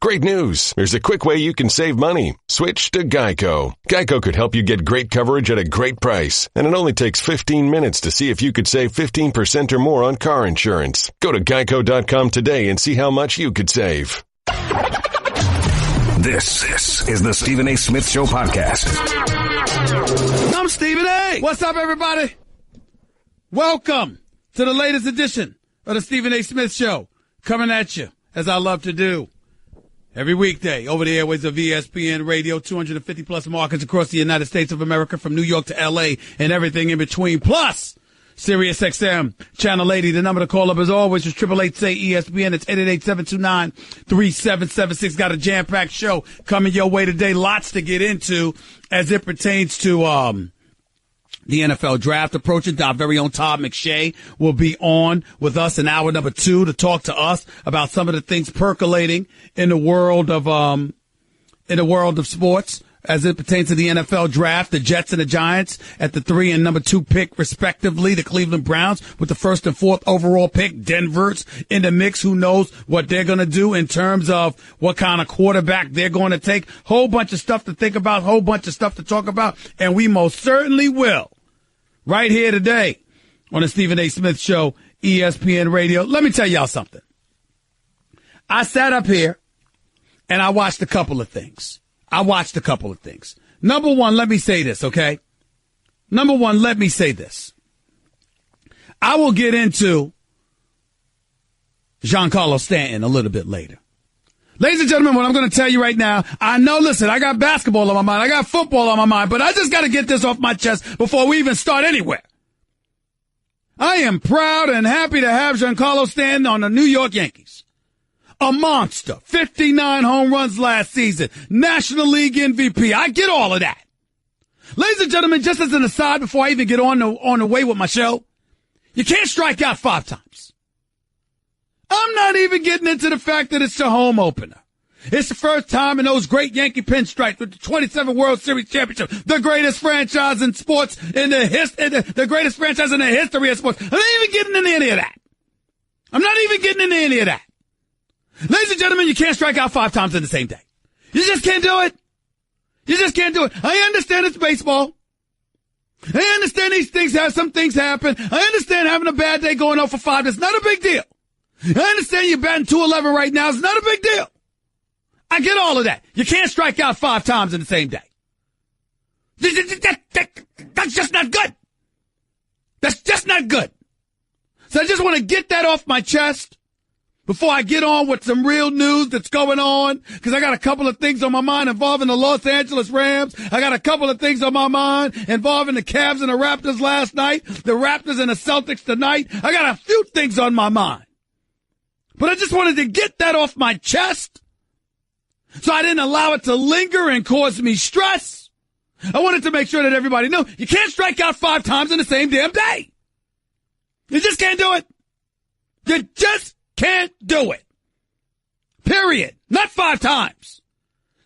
Great news! There's a quick way you can save money. Switch to Geico. Geico could help you get great coverage at a great price. And it only takes 15 minutes to see if you could save 15% or more on car insurance. Go to geico.com today and see how much you could save. This is the Stephen A. Smith Show podcast. I'm Stephen A. What's up, everybody? Welcome to the latest edition of the Stephen A. Smith Show. Coming at you, as I love to do, every weekday over the airways of ESPN Radio, 250-plus markets across the United States of America, from New York to L.A. and everything in between. Plus, Sirius XM, Channel 80. The number to call up, as always, is 888-SAY-ESPN. It's 888-729-3776. Got a jam-packed show coming your way today. Lots to get into as it pertains to the NFL draft approaching. Our very own Todd McShay will be on with us in hour number 2 to talk to us about some of the things percolating in the world of sports as it pertains to the NFL draft. The Jets and the Giants at the 3 and number 2 pick, respectively. The Cleveland Browns with the 1st and 4th overall pick. Denver's in the mix. Who knows what they're going to do in terms of what kind of quarterback they're going to take. Whole bunch of stuff to think about, whole bunch of stuff to talk about, and we most certainly will. Right here today on the Stephen A. Smith Show, ESPN Radio. Let me tell y'all something. I sat up here and I watched a couple of things. Number one, let me say this, okay? I will get into Giancarlo Stanton a little bit later. Ladies and gentlemen, what I'm going to tell you right now, I know, listen, I got basketball on my mind, I got football on my mind, but I just got to get this off my chest before we even start anywhere. I am proud and happy to have Giancarlo Stanton on the New York Yankees. A monster, 59 home runs last season, National League MVP. I get all of that. Ladies and gentlemen, just as an aside before I even get on the way with my show, you can't strike out 5 times. I'm not even getting into the fact that it's a home opener. It's the first time in those great Yankee pinstripes with the 27 World Series championship, the greatest franchise in sports the greatest franchise in the history of sports. I'm not even getting into any of that. Ladies and gentlemen, you can't strike out 5 times in the same day. You just can't do it. I understand it's baseball. I understand some things happen. I understand having a bad day going 0 for 5. That's not a big deal. I understand you're batting .211 right now. It's not a big deal. I get all of that. You can't strike out 5 times in the same day. That's just not good. That's just not good. So I just want to get that off my chest before I get on with some real news that's going on, because I got a couple of things on my mind involving the Los Angeles Rams. I got a couple of things on my mind involving the Cavs and the Raptors last night, the Raptors and the Celtics tonight. I got a few things on my mind. But I just wanted to get that off my chest so I didn't allow it to linger and cause me stress. I wanted to make sure that everybody knew you can't strike out 5 times in the same damn day. You just can't do it. You just can't do it. Period. Not 5 times.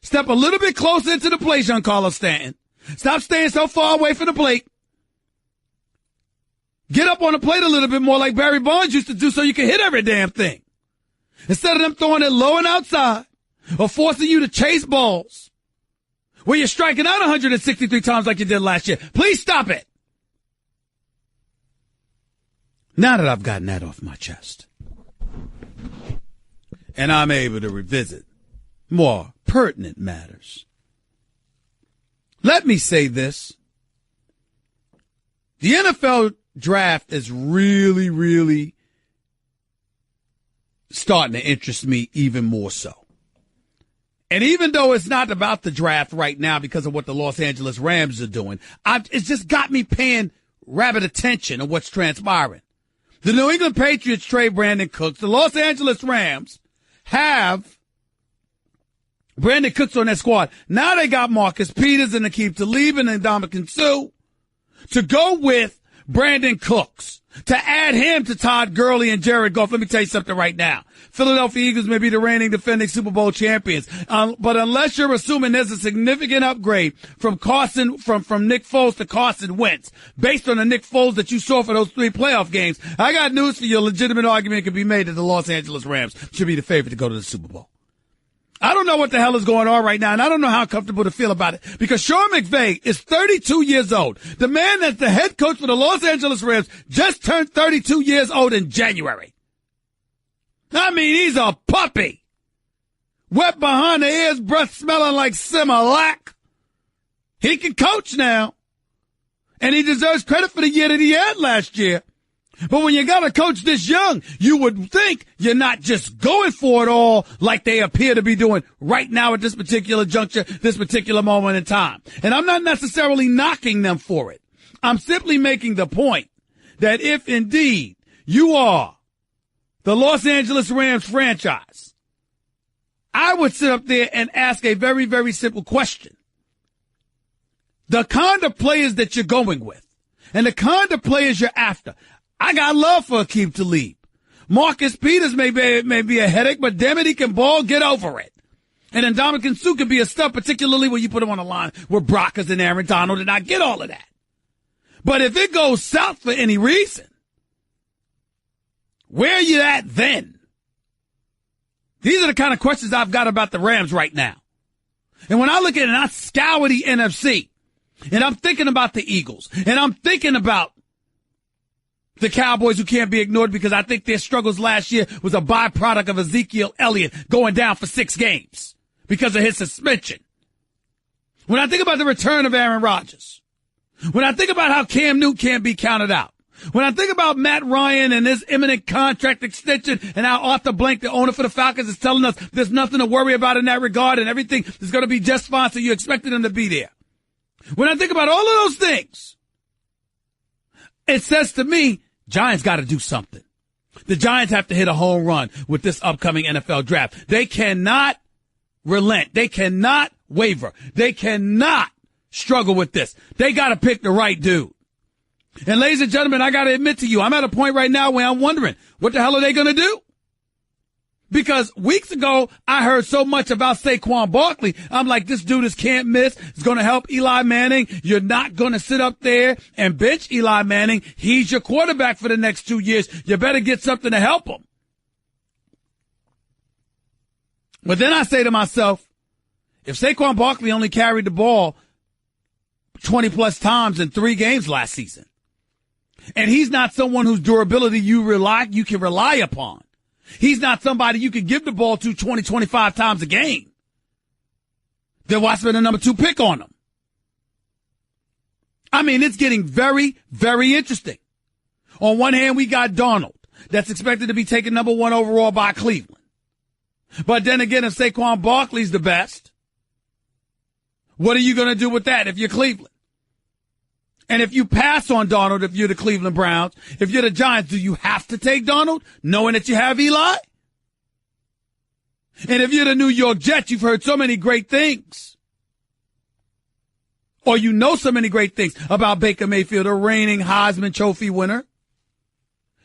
Step a little bit closer into the plate, Giancarlo Stanton. Stop staying so far away from the plate. Get up on the plate a little bit more like Barry Bonds used to do so you can hit every damn thing. Instead of them throwing it low and outside or forcing you to chase balls where you're striking out 163 times like you did last year. Please stop it. Now that I've gotten that off my chest and I'm able to revisit more pertinent matters, let me say this. The NFL draft is really, really starting to interest me even more so. And even though it's not about the draft right now because of what the Los Angeles Rams are doing, it's just got me paying rabid attention to what's transpiring. The New England Patriots trade Brandon Cooks. The Los Angeles Rams have Brandon Cooks on their squad. Now they got Marcus Peters and Aqib Talib and Ndamukong Suh to go with Brandon Cooks, to add him to Todd Gurley and Jared Goff. Let me tell you something right now. Philadelphia Eagles may be the reigning defending Super Bowl champions. But unless you're assuming there's a significant upgrade from Nick Foles to Carson Wentz, based on the Nick Foles that you saw for those 3 playoff games, I got news for you. A legitimate argument can be made that the Los Angeles Rams should be the favorite to go to the Super Bowl. I don't know what the hell is going on right now, and I don't know how comfortable to feel about it, because Sean McVay is 32 years old. The man that's the head coach for the Los Angeles Rams just turned 32 years old in January. I mean, he's a puppy. Wet behind the ears, breath smelling like Similac. He can coach now. And he deserves credit for the year that he had last year. But when you got a coach this young, you would think you're not just going for it all like they appear to be doing right now at this particular juncture, this particular moment in time. And I'm not necessarily knocking them for it. I'm simply making the point that if indeed you are the Los Angeles Rams franchise, I would sit up there and ask a very, very simple question. The kind of players that you're going with and the kind of players you're after, I got love for Aqib Talib. Marcus Peters may be a headache, but damn it, he can ball, get over it. And then Ndamukong Suh can be a stud, particularly when you put him on a line with Brockers and Aaron Donald, and I get all of that. But if it goes south for any reason, where are you at then? These are the kind of questions I've got about the Rams right now. And when I look at it and I scour the NFC, and I'm thinking about the Eagles, and I'm thinking about the Cowboys, who can't be ignored because I think their struggles last year was a byproduct of Ezekiel Elliott going down for 6 games because of his suspension. When I think about the return of Aaron Rodgers, when I think about how Cam Newton can't be counted out, when I think about Matt Ryan and his imminent contract extension and how Arthur Blank, the owner for the Falcons, is telling us there's nothing to worry about in that regard and everything is going to be just fine, so you expected him to be there. When I think about all of those things, it says to me, Giants got to do something. The Giants have to hit a home run with this upcoming NFL draft. They cannot relent. They cannot waver. They cannot struggle with this. They got to pick the right dude. And ladies and gentlemen, I got to admit to you, I'm at a point right now where I'm wondering, what the hell are they going to do? Because weeks ago, I heard so much about Saquon Barkley. I'm like, this dude is can't miss. It's going to help Eli Manning. You're not going to sit up there and bench Eli Manning. He's your quarterback for the next 2 years. You better get something to help him. But then I say to myself, if Saquon Barkley only carried the ball 20 plus times in 3 games last season, and he's not someone whose durability you can rely upon, he's not somebody you can give the ball to 20, 25 times a game, then why spend the number 2 pick on him? I mean, it's getting very, very interesting. On one hand, we got Donald, that's expected to be taken number 1 overall by Cleveland. But then again, if Saquon Barkley's the best, what are you going to do with that if you're Cleveland? And if you pass on Donald, if you're the Cleveland Browns, if you're the Giants, do you have to take Donald knowing that you have Eli? And if you're the New York Jets, you've heard so many great things. Or you know so many great things about Baker Mayfield, a reigning Heisman Trophy winner.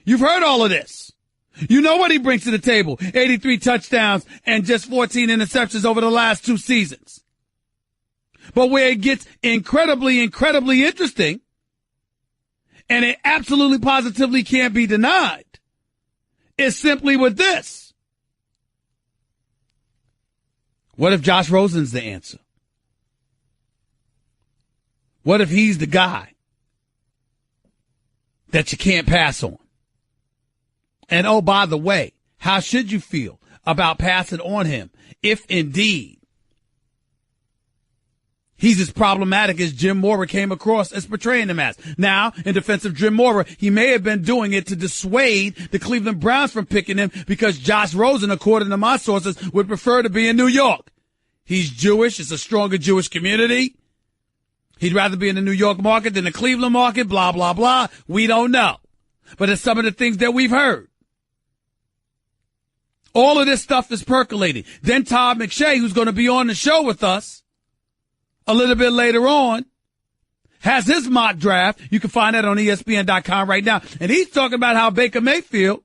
You've heard all of this. You know what he brings to the table. 83 touchdowns and just 14 interceptions over the last 2 seasons. But where it gets incredibly, incredibly interesting, and it absolutely positively can't be denied, is simply with this. What if Josh Rosen's the answer? What if he's the guy that you can't pass on? And oh, by the way, how should you feel about passing on him if indeed he's as problematic as Jim Mora came across as portraying him as? Now, in defense of Jim Mora, he may have been doing it to dissuade the Cleveland Browns from picking him because Josh Rosen, according to my sources, would prefer to be in New York. He's Jewish. It's a stronger Jewish community. He'd rather be in the New York market than the Cleveland market, blah, blah, blah. We don't know. But it's some of the things that we've heard. All of this stuff is percolating. Then Todd McShay, who's going to be on the show with us a little bit later on, has his mock draft. You can find that on ESPN.com right now. And he's talking about how Baker Mayfield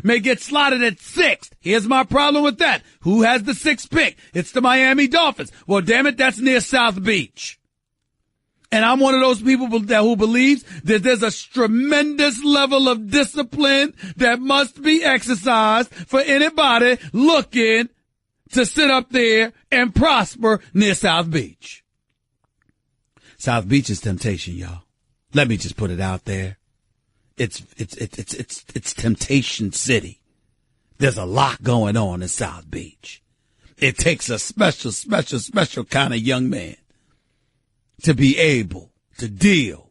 may get slotted at 6th. Here's my problem with that. Who has the 6th pick? It's the Miami Dolphins. Well, damn it, that's near South Beach. And I'm one of those people who believes that there's a tremendous level of discipline that must be exercised for anybody looking to sit up there and prosper near South Beach. South Beach is temptation, y'all. Let me just put it out there. It's Temptation City. There's a lot going on in South Beach. It takes a special kind of young man to be able to deal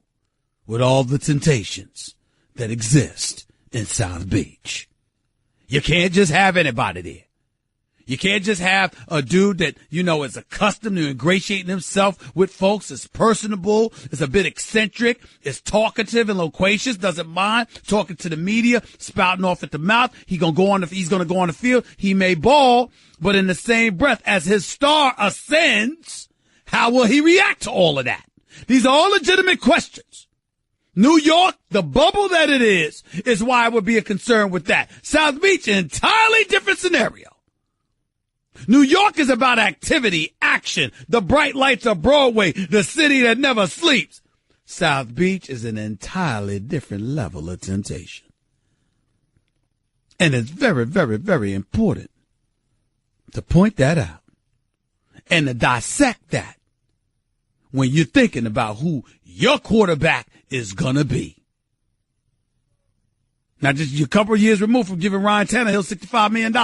with all the temptations that exist in South Beach. You can't just have anybody there. You can't just have a dude that, is accustomed to ingratiating himself with folks, is personable, is a bit eccentric, is talkative and loquacious, doesn't mind talking to the media, spouting off at the mouth. He's going to go on the field. He may ball, but in the same breath, as his star ascends, how will he react to all of that? These are all legitimate questions. New York, the bubble that it is why I would be a concern with that. South Beach, an entirely different scenario. New York is about activity, action, the bright lights of Broadway, the city that never sleeps. South Beach is an entirely different level of temptation. And it's very, very, very important to point that out and to dissect that when you're thinking about who your quarterback is going to be. Now, just a couple of years removed from giving Ryan Tannehill $65 million.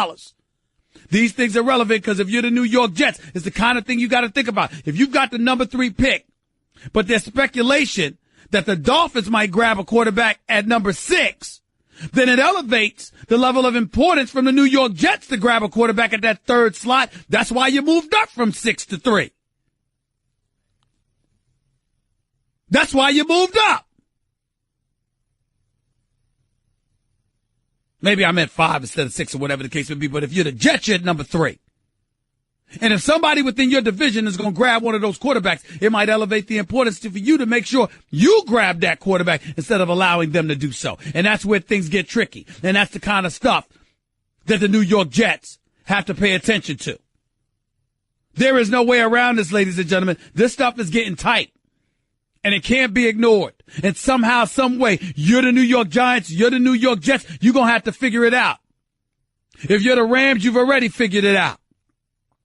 These things are relevant because if you're the New York Jets, it's the kind of thing you got to think about. If you've got the number 3 pick, but there's speculation that the Dolphins might grab a quarterback at number 6, then it elevates the level of importance from the New York Jets to grab a quarterback at that 3rd slot. That's why you moved up from 6 to 3. That's why you moved up. Maybe I meant 5 instead of 6 or whatever the case may be, but if you're the Jets, you're at number 3. And if somebody within your division is going to grab one of those quarterbacks, it might elevate the importance for you to make sure you grab that quarterback instead of allowing them to do so. And that's where things get tricky. And that's the kind of stuff that the New York Jets have to pay attention to. There is no way around this, ladies and gentlemen. This stuff is getting tight. And it can't be ignored. And somehow, some way, you're the New York Giants, you're the New York Jets, you're going to have to figure it out. If you're the Rams, you've already figured it out.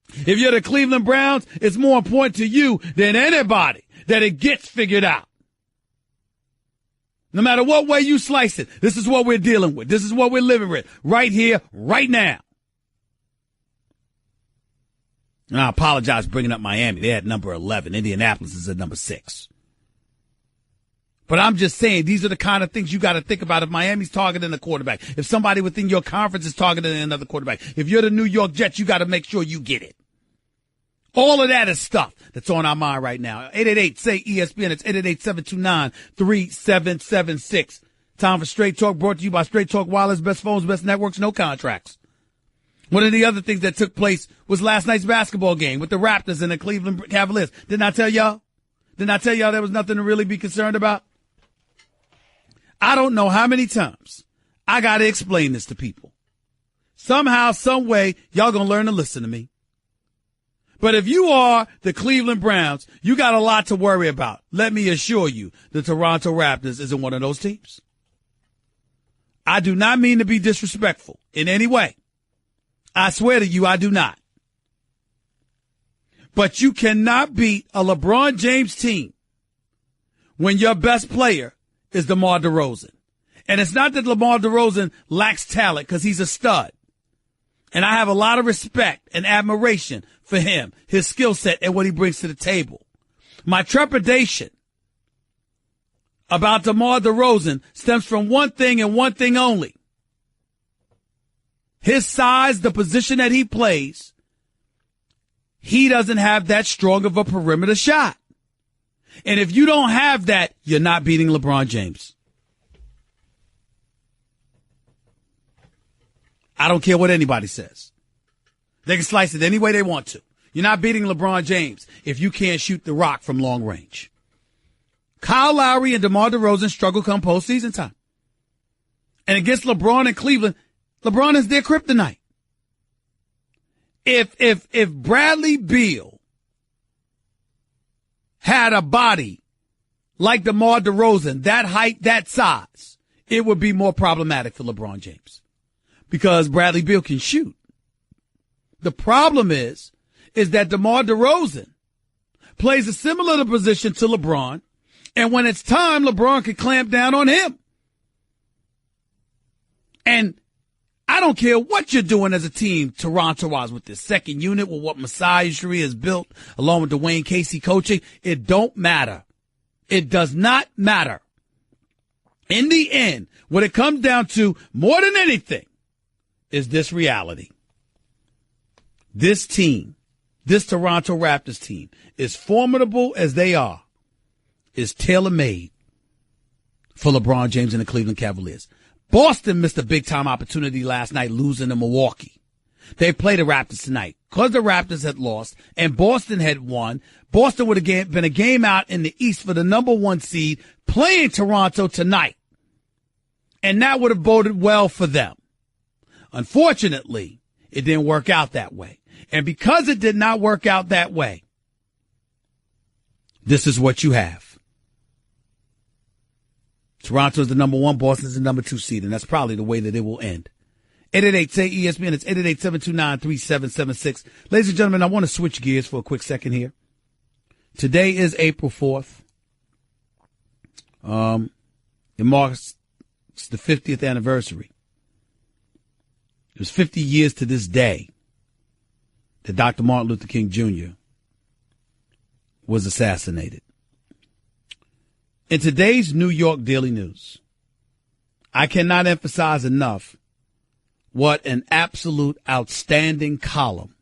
If you're the Cleveland Browns, it's more important to you than anybody that it gets figured out. No matter what way you slice it, this is what we're dealing with. This is what we're living with right here, right now. And I apologize for bringing up Miami. They're at number 11. Indianapolis is at number 6. But I'm just saying, these are the kind of things you got to think about if Miami's targeting a quarterback. If somebody within your conference is targeting another quarterback. If you're the New York Jets, you got to make sure you get it. All of that is stuff that's on our mind right now. 888-SAY-ESPN. It's 888-729-3776. Time for Straight Talk, brought to you by Straight Talk Wireless. Best phones, best networks, no contracts. One of the other things that took place was last night's basketball game with the Raptors and the Cleveland Cavaliers. Didn't I tell y'all? Didn't I tell y'all there was nothing to really be concerned about? I don't know how many times I got to explain this to people. Somehow, some way, y'all going to learn to listen to me. But if you are the Cleveland Browns, you got a lot to worry about. Let me assure you, the Toronto Raptors isn't one of those teams. I do not mean to be disrespectful in any way. I swear to you, I do not. But you cannot beat a LeBron James team when your best player is DeMar DeRozan. And it's not that DeMar DeRozan lacks talent, because he's a stud. And I have a lot of respect and admiration for him, his skill set, and what he brings to the table. My trepidation about DeMar DeRozan stems from one thing and one thing only. His size, the position that he plays, he doesn't have that strong of a perimeter shot. And if you don't have that, you're not beating LeBron James. I don't care what anybody says. They can slice it any way they want to. You're not beating LeBron James if you can't shoot the rock from long range. Kyle Lowry and DeMar DeRozan struggle come postseason time. And against LeBron and Cleveland, LeBron is their kryptonite. If Bradley Beal had a body like DeMar DeRozan, that height, that size, it would be more problematic for LeBron James. Because Bradley Beal can shoot. The problem is that DeMar DeRozan plays a similar position to LeBron, and when it's time, LeBron can clamp down on him. And I don't care what you're doing as a team, Toronto-wise, with this second unit, with what Masai Ujiri has built, along with Dwayne Casey coaching. It don't matter. It does not matter. In the end, what it comes down to, more than anything, is this reality. This team, this Toronto Raptors team, as formidable as they are, is tailor-made for LeBron James and the Cleveland Cavaliers. Boston missed a big-time opportunity last night losing to Milwaukee. They play the Raptors tonight. Because the Raptors had lost and Boston had won, Boston would have been a game out in the East for the number 1 seed, playing Toronto tonight. And that would have boded well for them. Unfortunately, it didn't work out that way. And because it did not work out that way, this is what you have. Toronto is the number 1, Boston is the number 2 seed, and that's probably the way that it will end. 888-SAY-ESPN, it's 888-729-3776. Ladies and gentlemen, I want to switch gears for a quick second here. Today is April 4th. It marks the 50th anniversary. It was 50 years to this day that Dr. Martin Luther King Jr. was assassinated. In today's New York Daily News, I cannot emphasize enough what an absolute outstanding column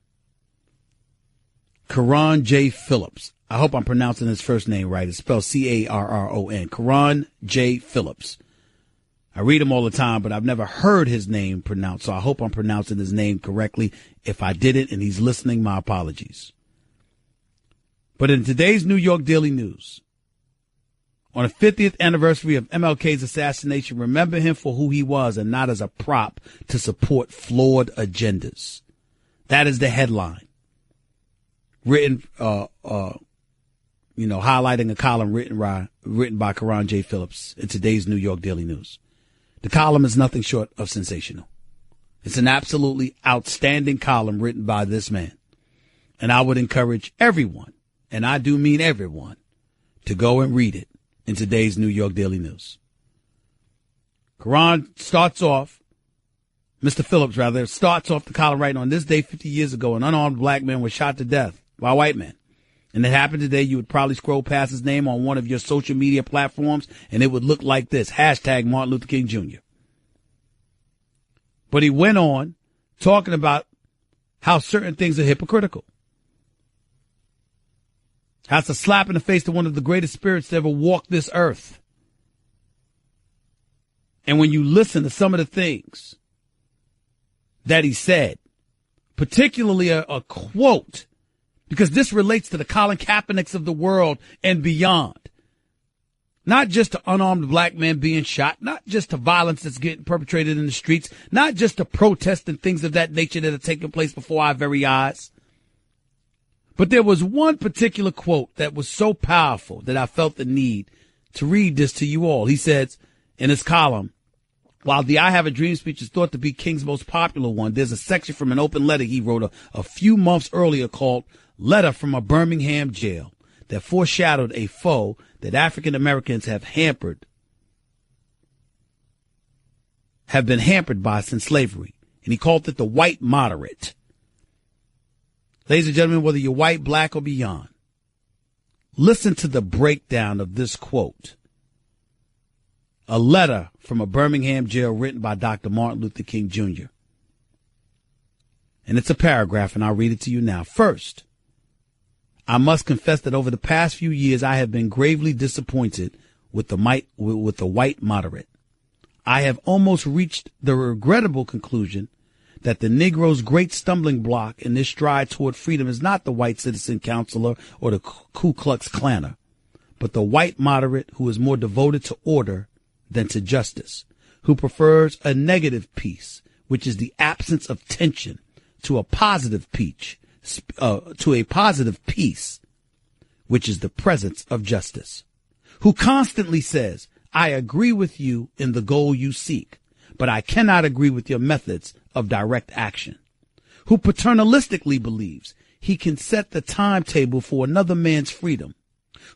Caron J. Phillips, I hope I'm pronouncing his first name right, it's spelled C-A-R-R-O-N, Caron J. Phillips. I read him all the time, but I've never heard his name pronounced, so I hope I'm pronouncing his name correctly. If I didn't and he's listening, my apologies. But in today's New York Daily News, on the 50th anniversary of MLK's assassination, remember him for who he was and not as a prop to support flawed agendas. That is the headline. Written, highlighting a column written by Caron J. Phillips in today's New York Daily News. The column is nothing short of sensational. It's an absolutely outstanding column written by this man. And I would encourage everyone, and I do mean everyone, to go and read it in today's New York Daily News. Mr. Phillips starts off the column writing, on this day 50 years ago, an unarmed black man was shot to death by a white man. And it happened today. You would probably scroll past his name on one of your social media platforms, and it would look like this, hashtag Martin Luther King Jr. But he went on talking about how certain things are hypocritical. How it's a slap in the face to one of the greatest spirits to ever walk this earth. And when you listen to some of the things that he said, particularly a quote, because this relates to the Colin Kaepernicks of the world and beyond. Not just to unarmed black men being shot, not just to violence that's getting perpetrated in the streets, not just to protests and things of that nature that are taking place before our very eyes. But there was one particular quote that was so powerful that I felt the need to read this to you all. He says in his column, while the I Have a Dream speech is thought to be King's most popular one, there's a section from an open letter he wrote a few months earlier called Letter from a Birmingham Jail that foreshadowed a foe that African Americans have been hampered by since slavery. And he called it the white moderate. Ladies and gentlemen, whether you're white, black, or beyond, listen to the breakdown of this quote. A letter from a Birmingham jail written by Dr. Martin Luther King Jr. And it's a paragraph, and I'll read it to you now. First, I must confess that over the past few years, I have been gravely disappointed with the white moderate. I have almost reached the regrettable conclusion that the Negro's great stumbling block in this stride toward freedom is not the white citizen counselor or the Ku Klux Klanner, but the white moderate who is more devoted to order than to justice, who prefers a negative peace, which is the absence of tension, to a positive peace, which is the presence of justice, who constantly says, I agree with you in the goal you seek, but I cannot agree with your methods of direct action, who paternalistically believes he can set the timetable for another man's freedom,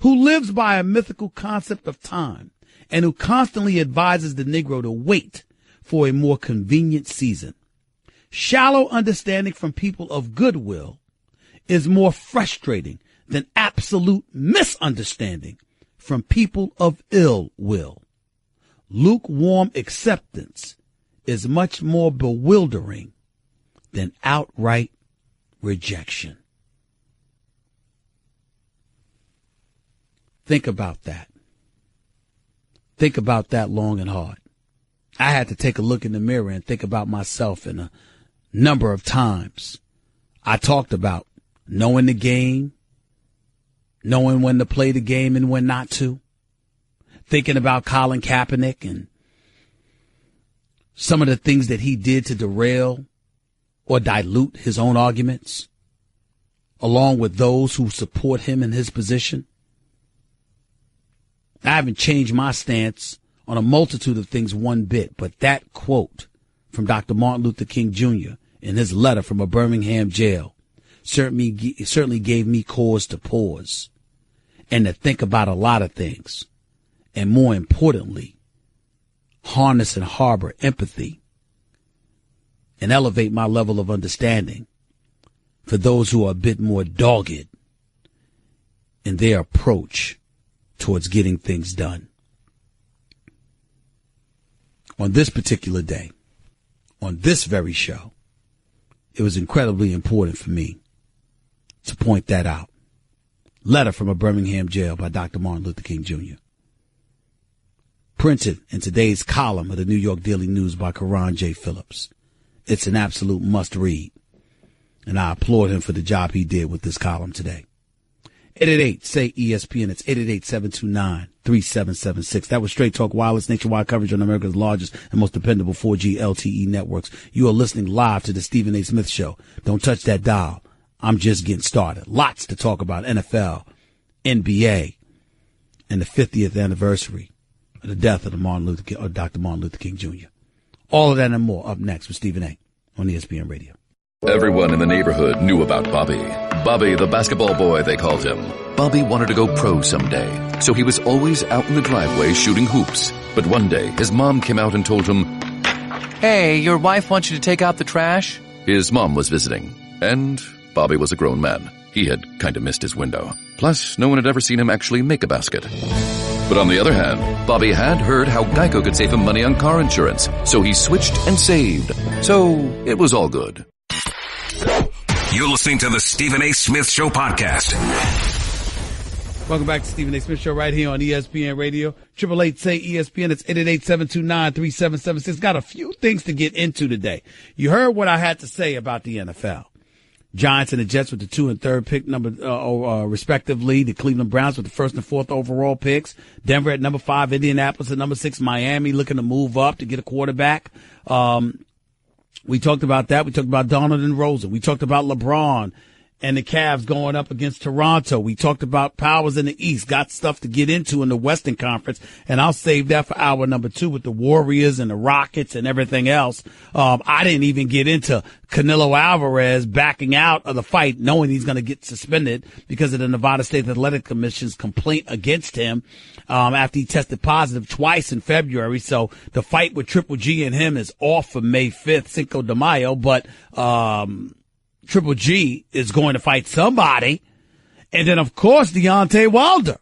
who lives by a mythical concept of time, and who constantly advises the Negro to wait for a more convenient season. Shallow understanding from people of goodwill is more frustrating than absolute misunderstanding from people of ill will. Lukewarm acceptance is much more bewildering than outright rejection. Think about that. Think about that long and hard. I had to take a look in the mirror and think about myself in a number of times. I talked about knowing the game, knowing when to play the game and when not to, thinking about Colin Kaepernick and some of the things that he did to derail or dilute his own arguments, along with those who support him in his position. I haven't changed my stance on a multitude of things one bit, but that quote from Dr. Martin Luther King Jr. in his letter from a Birmingham jail certainly gave me cause to pause and to think about a lot of things, and more importantly, harness and harbor empathy and elevate my level of understanding for those who are a bit more dogged in their approach towards getting things done. On this particular day, on this very show, it was incredibly important for me to point that out. Letter from a Birmingham jail by Dr. Martin Luther King Jr. Printed in today's column of the New York Daily News by Karan J. Phillips. It's an absolute must read, and I applaud him for the job he did with this column today. 888-SAY-ESPN. It's 888-729-3776. That was Straight Talk Wireless, nationwide coverage on America's largest and most dependable 4G LTE networks. You are listening live to the Stephen A. Smith Show. Don't touch that dial. I'm just getting started. Lots to talk about. NFL, NBA, and the 50th anniversary of the death of Dr. Martin Luther King Jr. All of that and more up next with Stephen A. on ESPN Radio. Everyone in the neighborhood knew about Bobby. Bobby, the basketball boy, they called him. Bobby wanted to go pro someday, so he was always out in the driveway shooting hoops. But one day, his mom came out and told him, "Hey, your wife wants you to take out the trash." His mom was visiting, and Bobby was a grown man. He had kind of missed his window. Plus, no one had ever seen him actually make a basket. But on the other hand, Bobby had heard how Geico could save him money on car insurance, so he switched and saved. So it was all good. You're listening to the Stephen A. Smith Show podcast. Welcome back to Stephen A. Smith Show right here on ESPN Radio. 888-SAY-ESPN. It's 888-729-3776. Got a few things to get into today. You heard what I had to say about the NFL. Giants and the Jets with the 2 and 3rd pick respectively. The Cleveland Browns with the 1st and 4th overall picks. Denver at number 5, Indianapolis at number 6, Miami looking to move up to get a quarterback. We talked about that. We talked about Donald and Rosen. We talked about LeBron and the Cavs going up against Toronto. We talked about powers in the East. Got stuff to get into in the Western Conference, and I'll save that for hour number 2 with the Warriors and the Rockets and everything else. I didn't even get into Canelo Alvarez backing out of the fight, knowing he's going to get suspended because of the Nevada State Athletic Commission's complaint against him after he tested positive twice in February. So the fight with Triple G and him is off for May 5th, Cinco de Mayo, but Triple G is going to fight somebody. And then, of course, Deontay Wilder,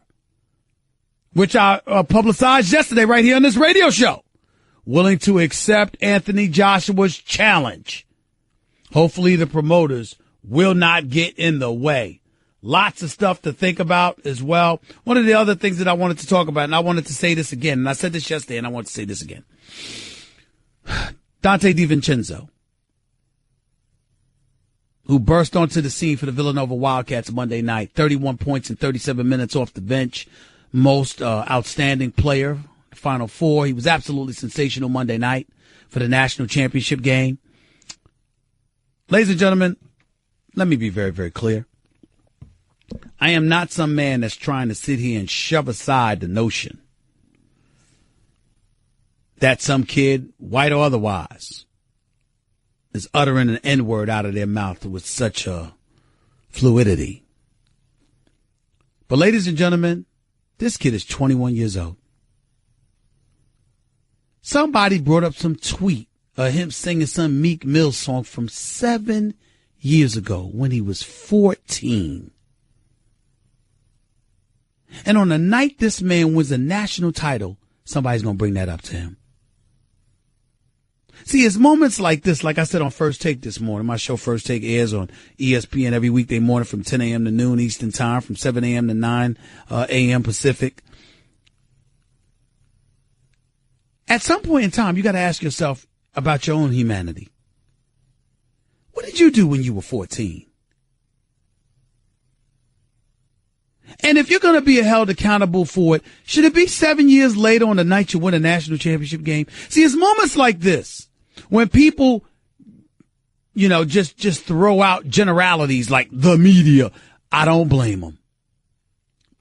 which I publicized yesterday right here on this radio show, willing to accept Anthony Joshua's challenge. Hopefully the promoters will not get in the way. Lots of stuff to think about as well. One of the other things that I wanted to talk about, and I wanted to say this again, and I said this yesterday, and I want to say this again. Dante DiVincenzo, who burst onto the scene for the Villanova Wildcats Monday night. 31 points in 37 minutes off the bench. Most outstanding player, Final Four. He was absolutely sensational Monday night for the national championship game. Ladies and gentlemen, let me be very, very clear. I am not some man that's trying to sit here and shove aside the notion that some kid, white or otherwise, is uttering an N-word out of their mouth with such a fluidity. But ladies and gentlemen, this kid is 21 years old. Somebody brought up some tweet of him singing some Meek Mill song from 7 years ago when he was 14. And on the night this man wins a national title, somebody's going to bring that up to him. See, it's moments like this, like I said on First Take this morning. My show First Take airs on ESPN every weekday morning from 10 a.m. to noon Eastern Time, from 7 a.m. to 9 a.m. Pacific. At some point in time, you got to ask yourself about your own humanity. What did you do when you were 14? And if you're going to be held accountable for it, should it be 7 years later on the night you win a national championship game? See, it's moments like this when people, just throw out generalities like the media. I don't blame them.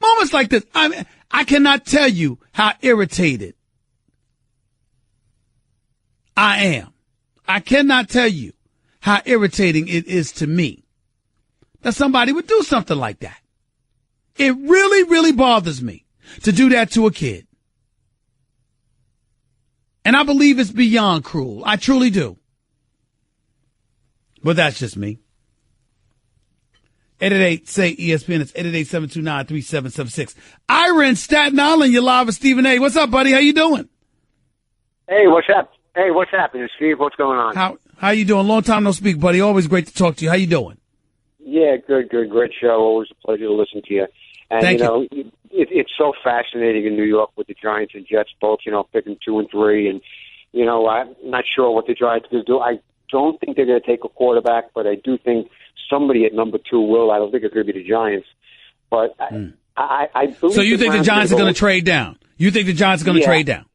Moments like this. I cannot tell you how irritated I am. I cannot tell you how irritating it is to me that somebody would do something like that. It really, really bothers me to do that to a kid. And I believe it's beyond cruel. I truly do. But that's just me. 888-SAY-ESPN. It's 888-729-3776. Ira in Staten Island, you're live with Stephen A. What's up, buddy? How you doing? Hey, what's up? Hey, what's happening, Steve? What's going on? How you doing? Long time no speak, buddy. Always great to talk to you. How you doing? Yeah, good. Great show. Always a pleasure to listen to you. And, Thank you. It's so fascinating in New York with the Giants and Jets both, picking 2 and 3. And, I'm not sure what the Giants are going to do. I don't think they're going to take a quarterback, but I do think somebody at number 2 will. I don't think it's going to be the Giants. But I believe. So you think the Giants are going to trade down? You think the Giants are going to trade down?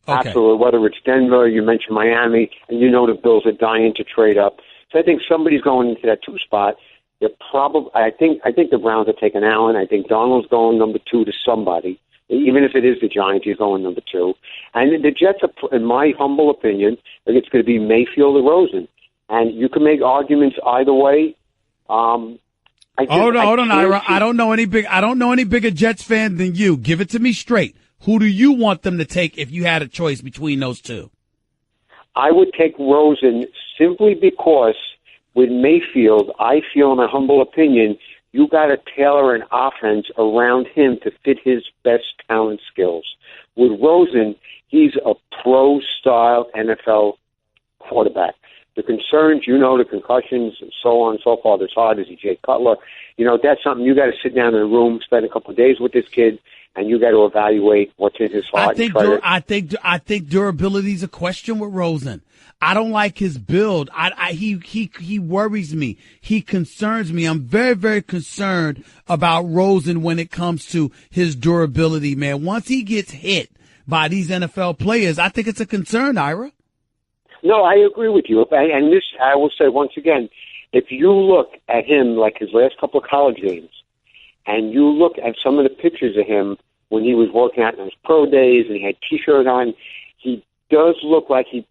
Okay. Absolutely. Whether it's Denver, you mentioned Miami, and the Bills are dying to trade up. So I think somebody's going into that 2 spot. They're probably. I think the Browns are taking Allen. I think Donald's going number 2 to somebody. Even if it is the Giants, he's going number 2. And the Jets are, in my humble opinion, I think it's going to be Mayfield or Rosen. And you can make arguments either way. Hold on, Ira. I don't know any bigger Jets fan than you. Give it to me straight. Who do you want them to take if you had a choice between those two? I would take Rosen simply because with Mayfield, I feel, in my humble opinion, you got to tailor an offense around him to fit his best talent skills. With Rosen, he's a pro-style NFL quarterback. The concerns, the concussions, and so on and so forth, as hard as Jay Cutler, that's something you got to sit down in a room, spend a couple of days with this kid, and you got to evaluate what's in his heart. I think durability is a question with Rosen. I don't like his build. He worries me. He concerns me. I'm very, very concerned about Rosen when it comes to his durability, man. Once he gets hit by these NFL players, I think it's a concern, Ira. No, I agree with you. And this, I will say once again, if you look at him like his last couple of college games, and you look at some of the pictures of him when he was working out on his pro days and he had T-shirt on, he does look like he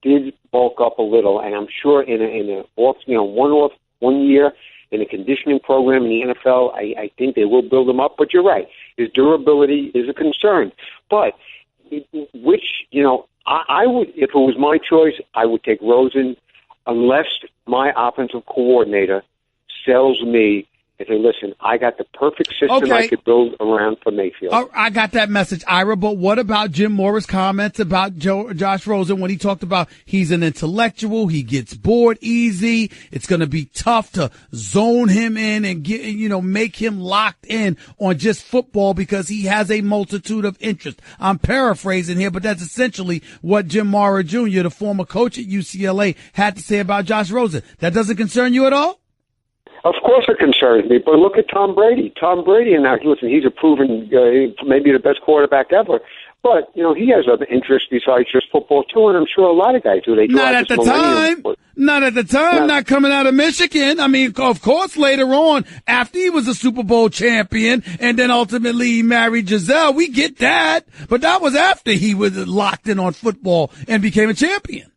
did bulk up a little. And I'm sure in a off 1 year in a conditioning program in the NFL, I think they will build him up. But you're right, his durability is a concern. But I would, if it was my choice, I would take Rosen, unless my offensive coordinator sells me and say, listen, I got the perfect system I could build around for Mayfield. Oh, I got that message, Ira, but what about Jim Mora's comments about Josh Rosen when he talked about he's an intellectual, he gets bored easy, it's going to be tough to zone him in and make him locked in on just football because he has a multitude of interests. I'm paraphrasing here, but that's essentially what Jim Mora Jr., the former coach at UCLA, had to say about Josh Rosen. That doesn't concern you at all? Of course it concerns me, but look at Tom Brady. Tom Brady, and now, listen, he's a proven, maybe the best quarterback ever. But, he has other interests besides just football, too, and I'm sure a lot of guys do. Not at the time. Not coming out of Michigan. I mean, of course, later on, after he was a Super Bowl champion, and then ultimately he married Giselle, we get that. But that was after he was locked in on football and became a champion.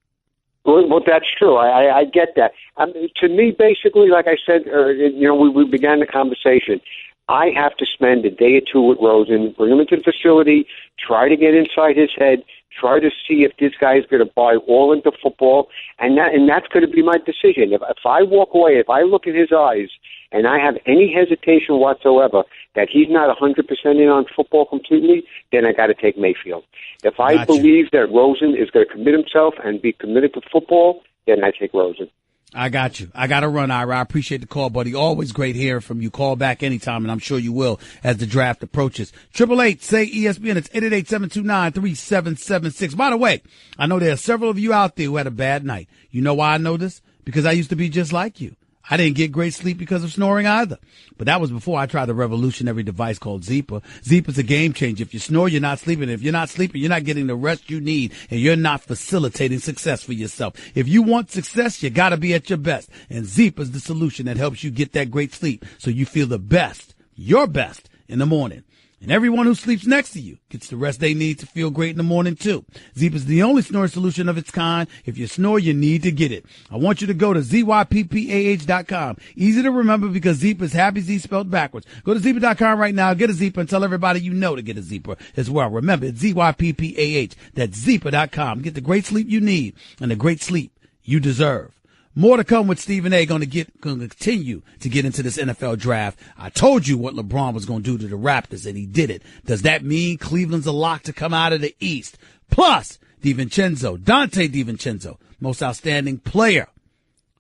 Well, that's true. I get that. To me, basically, like I said, we began the conversation. I have to spend a day or two with Rosen, bring him into the facility, try to get inside his head, try to see if this guy is going to buy all into football, and that's going to be my decision. If I walk away, if I look in his eyes, and I have any hesitation whatsoever that he's not 100% in on football completely, then I got to take Mayfield. If I believe that Rosen is going to commit himself and be committed to football, then I take Rosen. I got you. I got to run, Ira. I appreciate the call, buddy. Always great hearing from you. Call back anytime, and I'm sure you will as the draft approaches. 888-SAY-ESPN. It's 888-729-3776. By the way, I know there are several of you out there who had a bad night. You know why I know this? Because I used to be just like you. I didn't get great sleep because of snoring either. But that was before I tried the revolutionary device called Zeepa. Zeepa's a game changer. If you snore, you're not sleeping. If you're not sleeping, you're not getting the rest you need, and you're not facilitating success for yourself. If you want success, you got to be at your best. And Zeepa's the solution that helps you get that great sleep so you feel the best, your best, in the morning. And everyone who sleeps next to you gets the rest they need to feel great in the morning, too. Zeep is the only snoring solution of its kind. If you snore, you need to get it. I want you to go to ZYPPAH.com. Easy to remember because Zeep is happy Z spelled backwards. Go to Zeepa.com right now, get a Zeepa, and tell everybody you know to get a Zeepa as well. Remember, it's ZYPPAH. That's Zeepa.com. Get the great sleep you need and the great sleep you deserve. More to come with Stephen A. Going to continue to get into this NFL draft. I told you what LeBron was going to do to the Raptors, and he did it. Does that mean Cleveland's a lock to come out of the East? Plus, Dante DiVincenzo, most outstanding player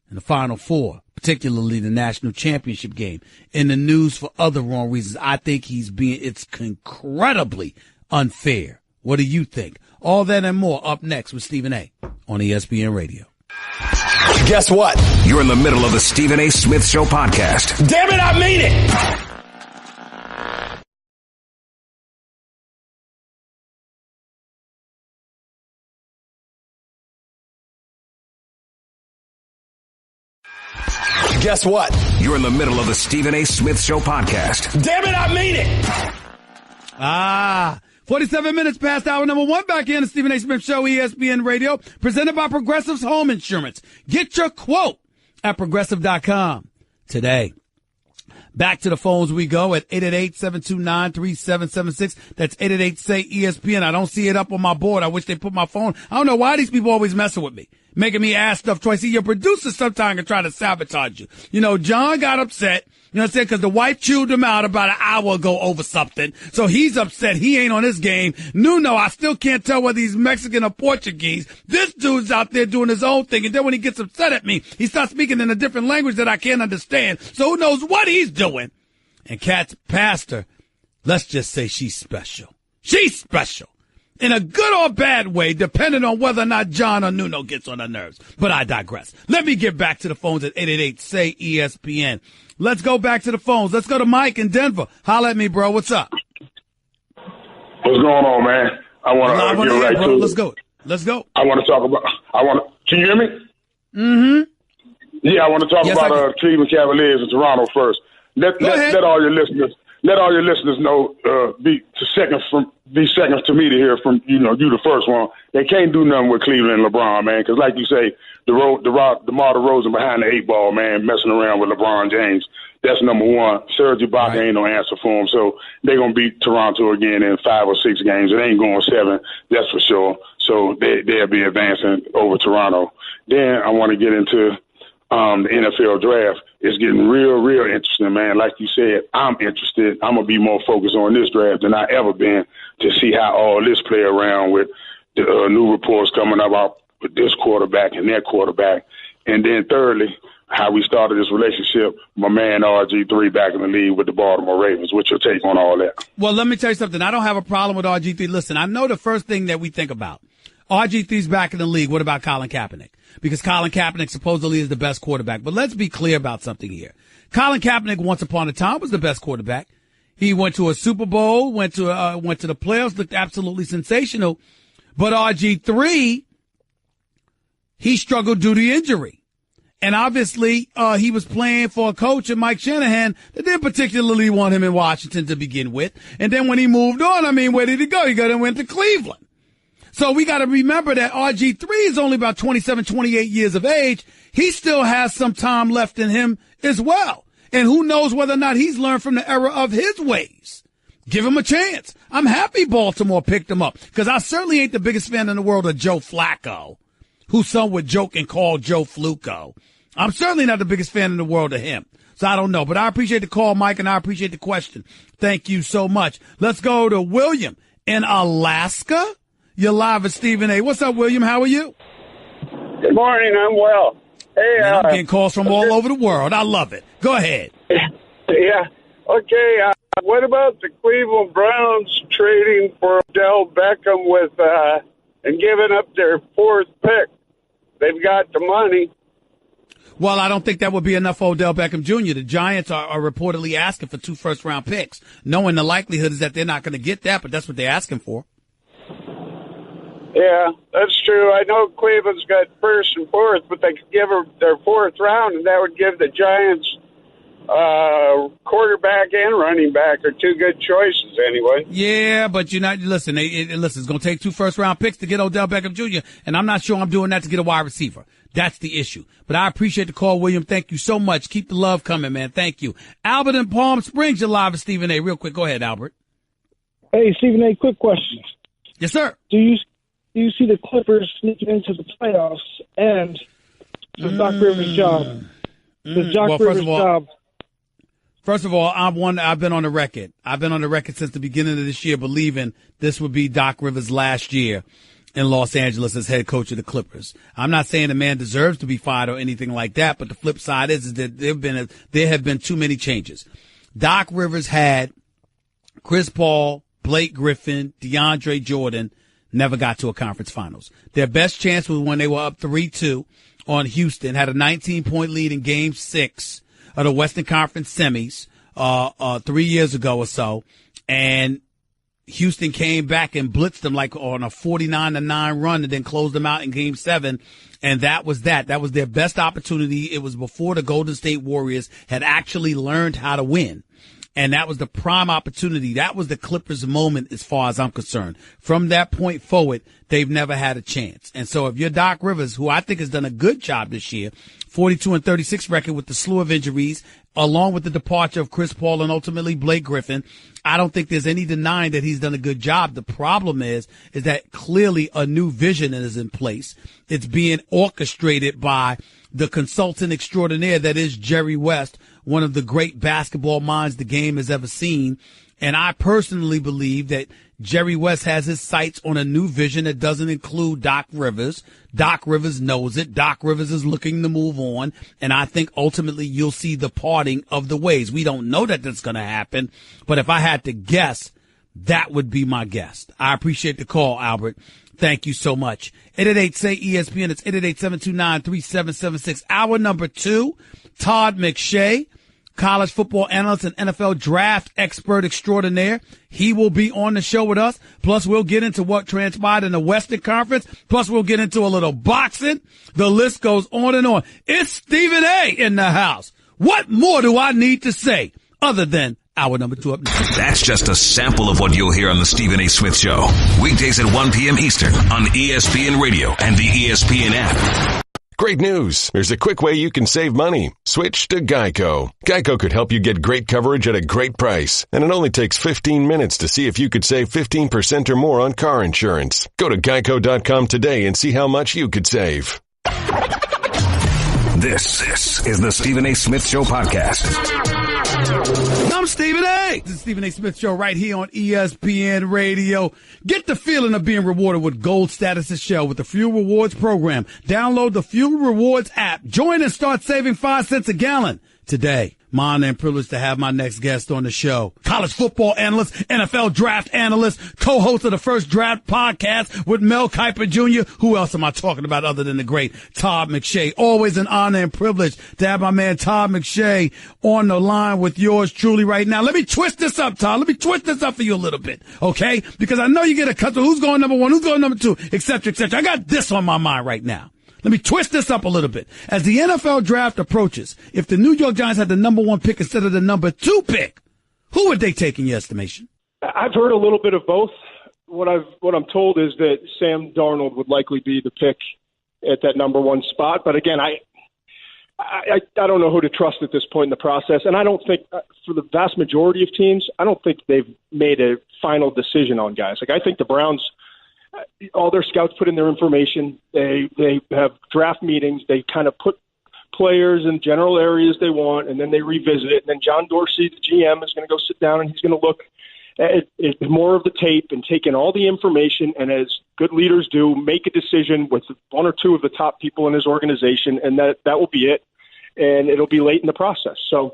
in the Final Four, particularly the national championship game. In the news for other wrong reasons. I think it's incredibly unfair. What do you think? All that and more up next with Stephen A. on ESPN Radio. Guess what? You're in the middle of the Stephen A. Smith Show podcast. Damn it, I mean it! Guess what? You're in the middle of the Stephen A. Smith Show podcast. Damn it, I mean it! 47 minutes past hour number one. Back in the Stephen A. Smith Show, ESPN Radio, presented by Progressive's Home Insurance. Get your quote at Progressive.com today. Back to the phones we go at 888-729-3776. That's 888-SAY-ESPN. I don't see it up on my board. I wish they put my phone. I don't know why these people always messing with me, making me ask stuff twice. See, your producer sometimes can try to sabotage you. You know, John got upset. You know what I'm saying? Because the wife chewed him out about an hour ago over something. So he's upset. He ain't on his game. Nuno, I still can't tell whether he's Mexican or Portuguese. This dude's out there doing his own thing. And then when he gets upset at me, he starts speaking in a different language that I can't understand. So who knows what he's doing? And Kat's pastor, let's just say she's special. She's special. In a good or bad way, depending on whether or not John or Nuno gets on her nerves. But I digress. Let me get back to the phones at 888-SAY-ESPN. Let's go back to the phones. Let's go to Mike in Denver. Holla at me, bro. What's up? What's going on, man? I want to get right to it. Let's go. I want to talk about. Can you hear me? Mm-hmm. Yeah, I want to talk about Cleveland Cavaliers and Toronto first. Let all your listeners know. Be seconds to me to hear from you the first one. They can't do nothing with Cleveland and LeBron, man. Because like you say, DeMar DeRozan behind the eight ball, man, messing around with LeBron James. That's number one. Serge Ibaka ain't no answer for him. So they're gonna beat Toronto again in 5 or 6 games. It ain't going 7, that's for sure. So they'll be advancing over Toronto. Then I want to get into the NFL draft. It's getting real interesting, man. Like you said, I'm interested. I'm going to be more focused on this draft than I ever been to see how all this play around with the new reports coming up with this quarterback and that quarterback. And then thirdly, how we started this relationship, my man RG3 back in the league with the Baltimore Ravens. What's your take on all that? Well, let me tell you something. I don't have a problem with RG3. Listen, I know the first thing that we think about. RG3's back in the league. What about Colin Kaepernick? Because Colin Kaepernick supposedly is the best quarterback. But let's be clear about something here. Colin Kaepernick once upon a time was the best quarterback. He went to a Super Bowl, went to the playoffs, looked absolutely sensational. But RG3, he struggled due to injury. And obviously, he was playing for a coach in Mike Shanahan that didn't particularly want him in Washington to begin with. And then when he moved on, where did he go? He went to Cleveland. So we got to remember that RG3 is only about 27, 28 years of age. He still has some time left in him as well. And who knows whether or not he's learned from the error of his ways. Give him a chance. I'm happy Baltimore picked him up because I certainly ain't the biggest fan in the world of Joe Flacco, who some would joke and call Joe Fluco. I'm certainly not the biggest fan in the world of him. So I don't know, but I appreciate the call, Mike, and I appreciate the question. Thank you so much. Let's go to William in Alaska. You're live at Stephen A. What's up, William? How are you? Good morning. I'm well. Hey, I'm getting calls from all over the world. I love it. Go ahead. Yeah. Okay. What about the Cleveland Browns trading for Odell Beckham with and giving up their fourth pick? They've got the money. Well, I don't think that would be enough for Odell Beckham Jr. The Giants are reportedly asking for 2 first-round picks, knowing the likelihood is that they're not going to get that, but that's what they're asking for. Yeah, that's true. I know Cleveland's got first and fourth, but they could give her their fourth round, and that would give the Giants quarterback and running back are 2 good choices anyway. Yeah, but you're not, listen, it's going to take 2 first-round picks to get Odell Beckham Jr., and I'm not sure I'm doing that to get a wide receiver. That's the issue. But I appreciate the call, William. Thank you so much. Keep the love coming, man. Thank you. Albert in Palm Springs, you're live at Stephen A. Real quick. Go ahead, Albert. Hey, Stephen A., quick question. Yes, sir. Do you see the Clippers sneaking into the playoffs and the Doc Rivers job? The Doc Rivers job. First of all, I've been on the record. I've been on the record since the beginning of this year believing this would be Doc Rivers' last year in Los Angeles as head coach of the Clippers. I'm not saying the man deserves to be fired or anything like that, but the flip side is that there have been too many changes. Doc Rivers had Chris Paul, Blake Griffin, DeAndre Jordan, never got to a conference finals. Their best chance was when they were up 3-2 on Houston, had a 19-point lead in Game 6 of the Western Conference semis 3 years ago or so, and Houston came back and blitzed them like on a 49-9 run and then closed them out in Game 7. And that was that. That was their best opportunity. It was before the Golden State Warriors had actually learned how to win. And that was the prime opportunity. That was the Clippers' moment as far as I'm concerned. From that point forward, they've never had a chance. And so if you're Doc Rivers, who I think has done a good job this year, 42-36 record with the slew of injuries, along with the departure of Chris Paul and ultimately Blake Griffin, I don't think there's any denying that he's done a good job. The problem is that clearly a new vision is in place. It's being orchestrated by the consultant extraordinaire that is Jerry West, one of the great basketball minds the game has ever seen. And I personally believe that Jerry West has his sights on a new vision that doesn't include Doc Rivers. Doc Rivers knows it. Doc Rivers is looking to move on. And I think ultimately you'll see the parting of the ways. We don't know that that's going to happen. But if I had to guess, that would be my guess. I appreciate the call, Albert. Thank you so much. 888-SAY-ESPN. It's 888-729-3776. Hour number 2, Todd McShay, college football analyst and NFL draft expert extraordinaire. He will be on the show with us. Plus, we'll get into what transpired in the Western Conference. Plus, we'll get into a little boxing. The list goes on and on. It's Stephen A. in the house. What more do I need to say other than hour number 2 up next? That's just a sample of what you'll hear on the Stephen A. Smith Show. Weekdays at 1 p.m. Eastern on ESPN Radio and the ESPN app. Great news. There's a quick way you can save money. Switch to Geico. Geico could help you get great coverage at a great price. And it only takes 15 minutes to see if you could save 15% or more on car insurance. Go to geico.com today and see how much you could save. This is the Stephen A. Smith Show podcast. I'm Stephen A. This is Stephen A. Smith Show right here on ESPN Radio. Get the feeling of being rewarded with gold status at Shell with the Fuel Rewards program. Download the Fuel Rewards app. Join and start saving 5 cents a gallon today. My honor and privilege to have my next guest on the show. College football analyst, NFL draft analyst, co-host of the First Draft podcast with Mel Kiper Jr. Who else am I talking about other than the great Todd McShay? Always an honor and privilege to have my man Todd McShay on the line with yours truly right now. Let me twist this up, Todd. Let me twist this up for you a little bit, okay? Because I know you get a cut to who's going number 1, who's going number 2, et cetera, et cetera. I got this on my mind right now. Let me twist this up a little bit. As the NFL draft approaches, if the New York Giants had the number 1 pick instead of the number 2 pick, who would they take in your estimation? I've heard a little bit of both. what I'm told is that Sam Darnold would likely be the pick at that number one spot. But again, I don't know who to trust at this point in the process. And I don't think, for the vast majority of teams, I don't think they've made a final decision on guys. Like, I think the Browns, all their scouts put in their information. They have draft meetings. They kind of put players in general areas they want, and then they revisit it. And then John Dorsey, the GM, is going to go sit down and he's going to look at more of the tape and take in all the information, and as good leaders do, make a decision with one or two of the top people in his organization, and that will be it, and it'll be late in the process. So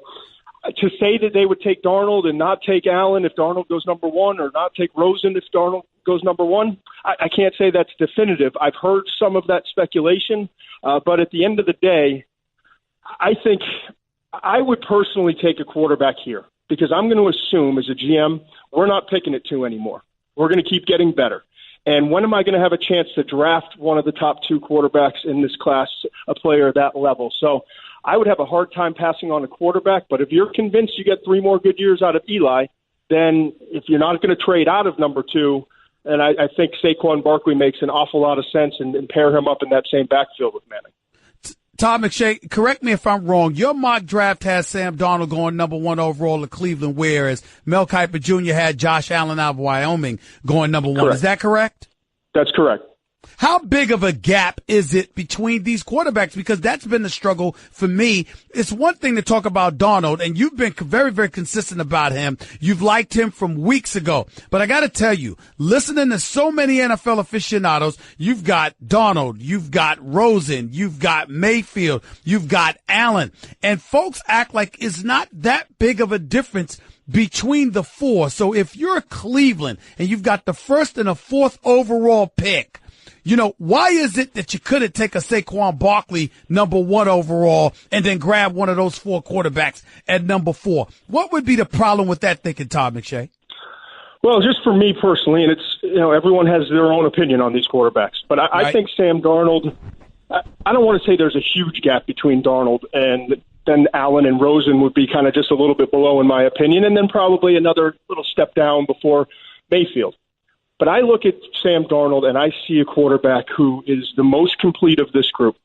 to say that they would take Darnold and not take Allen if Darnold goes number one, or not take Rosen if Darnold goes number one, I can't say that's definitive. I've heard some of that speculation, but at the end of the day, I think I would personally take a quarterback here, because I'm going to assume as a GM, we're not picking at 2 anymore. We're going to keep getting better. And when am I going to have a chance to draft one of the top 2 quarterbacks in this class, a player at that level? So I would have a hard time passing on a quarterback, but if you're convinced you get 3 more good years out of Eli, then if you're not going to trade out of number 2, and I think Saquon Barkley makes an awful lot of sense, and pair him up in that same backfield with Manning. Todd McShay, correct me if I'm wrong. Your mock draft has Sam Darnold going number 1 overall to Cleveland, whereas Mel Kiper Jr. had Josh Allen out of Wyoming going number 1. Correct. Is that correct? That's correct. How big of a gap is it between these quarterbacks? Because that's been the struggle for me. It's one thing to talk about Darnold, and you've been very, very consistent about him. You've liked him from weeks ago. But I got to tell you, listening to so many NFL aficionados, you've got Darnold, you've got Rosen, you've got Mayfield, you've got Allen. And folks act like it's not that big of a difference between the 4. So if you're Cleveland and you've got the 1st and the 4th overall pick, you know, why is it that you couldn't take a Saquon Barkley number 1 overall and then grab one of those 4 quarterbacks at number 4? What would be the problem with that thinking, Todd McShay? Well, just for me personally, and it's, you know, everyone has their own opinion on these quarterbacks, but I think Sam Darnold, I don't want to say there's a huge gap between Darnold and then Allen and Rosen would be kind of just a little bit below in my opinion, and then probably another little step down before Mayfield. But I look at Sam Darnold and I see a quarterback who is the most complete of this group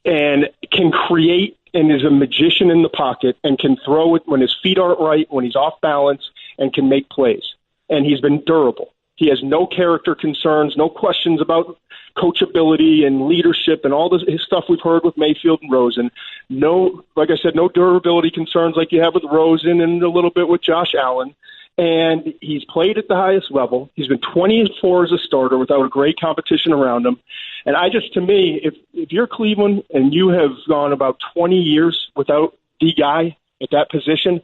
and can create and is a magician in the pocket and can throw it when his feet aren't right, when he's off balance, and can make plays. And he's been durable. He has no character concerns, no questions about coachability and leadership and all this his stuff we've heard with Mayfield and Rosen. No, like I said, no durability concerns like you have with Rosen and a little bit with Josh Allen. And he's played at the highest level. He's been 20-4 as a starter without a great competition around him. And to me, if you're Cleveland and you have gone about 20 years without the guy at that position,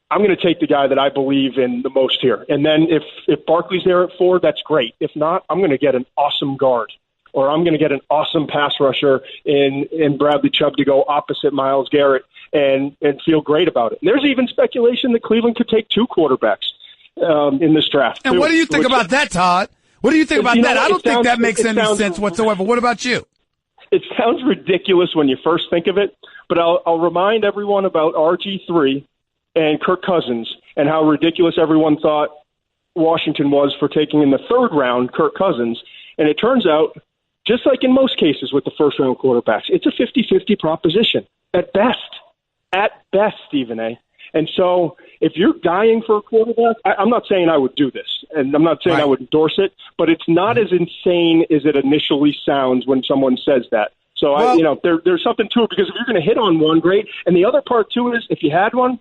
I'm going to take the guy that I believe in the most here. And then if Barkley's there at 4, that's great. If not, I'm going to get an awesome guard, or I'm going to get an awesome pass rusher in Bradley Chubb to go opposite Myles Garrett and feel great about it. And there's even speculation that Cleveland could take 2 quarterbacks in this draft. And what do you think about that, Todd? What do you think about that? I don't think that makes any sense whatsoever. What about you? It sounds ridiculous when you first think of it, but I'll remind everyone about RG3 and Kirk Cousins and how ridiculous everyone thought Washington was for taking in the 3rd round Kirk Cousins. And it turns out, just like in most cases with the first-round quarterbacks, it's a 50-50 proposition at best. At best, Stephen A. And so if you're dying for a quarterback, I'm not saying I would do this, and I'm not saying I would endorse it, but it's not as insane as it initially sounds when someone says that. So, there's something to it, because if you're going to hit on one, great. And the other part, too, is if you had 2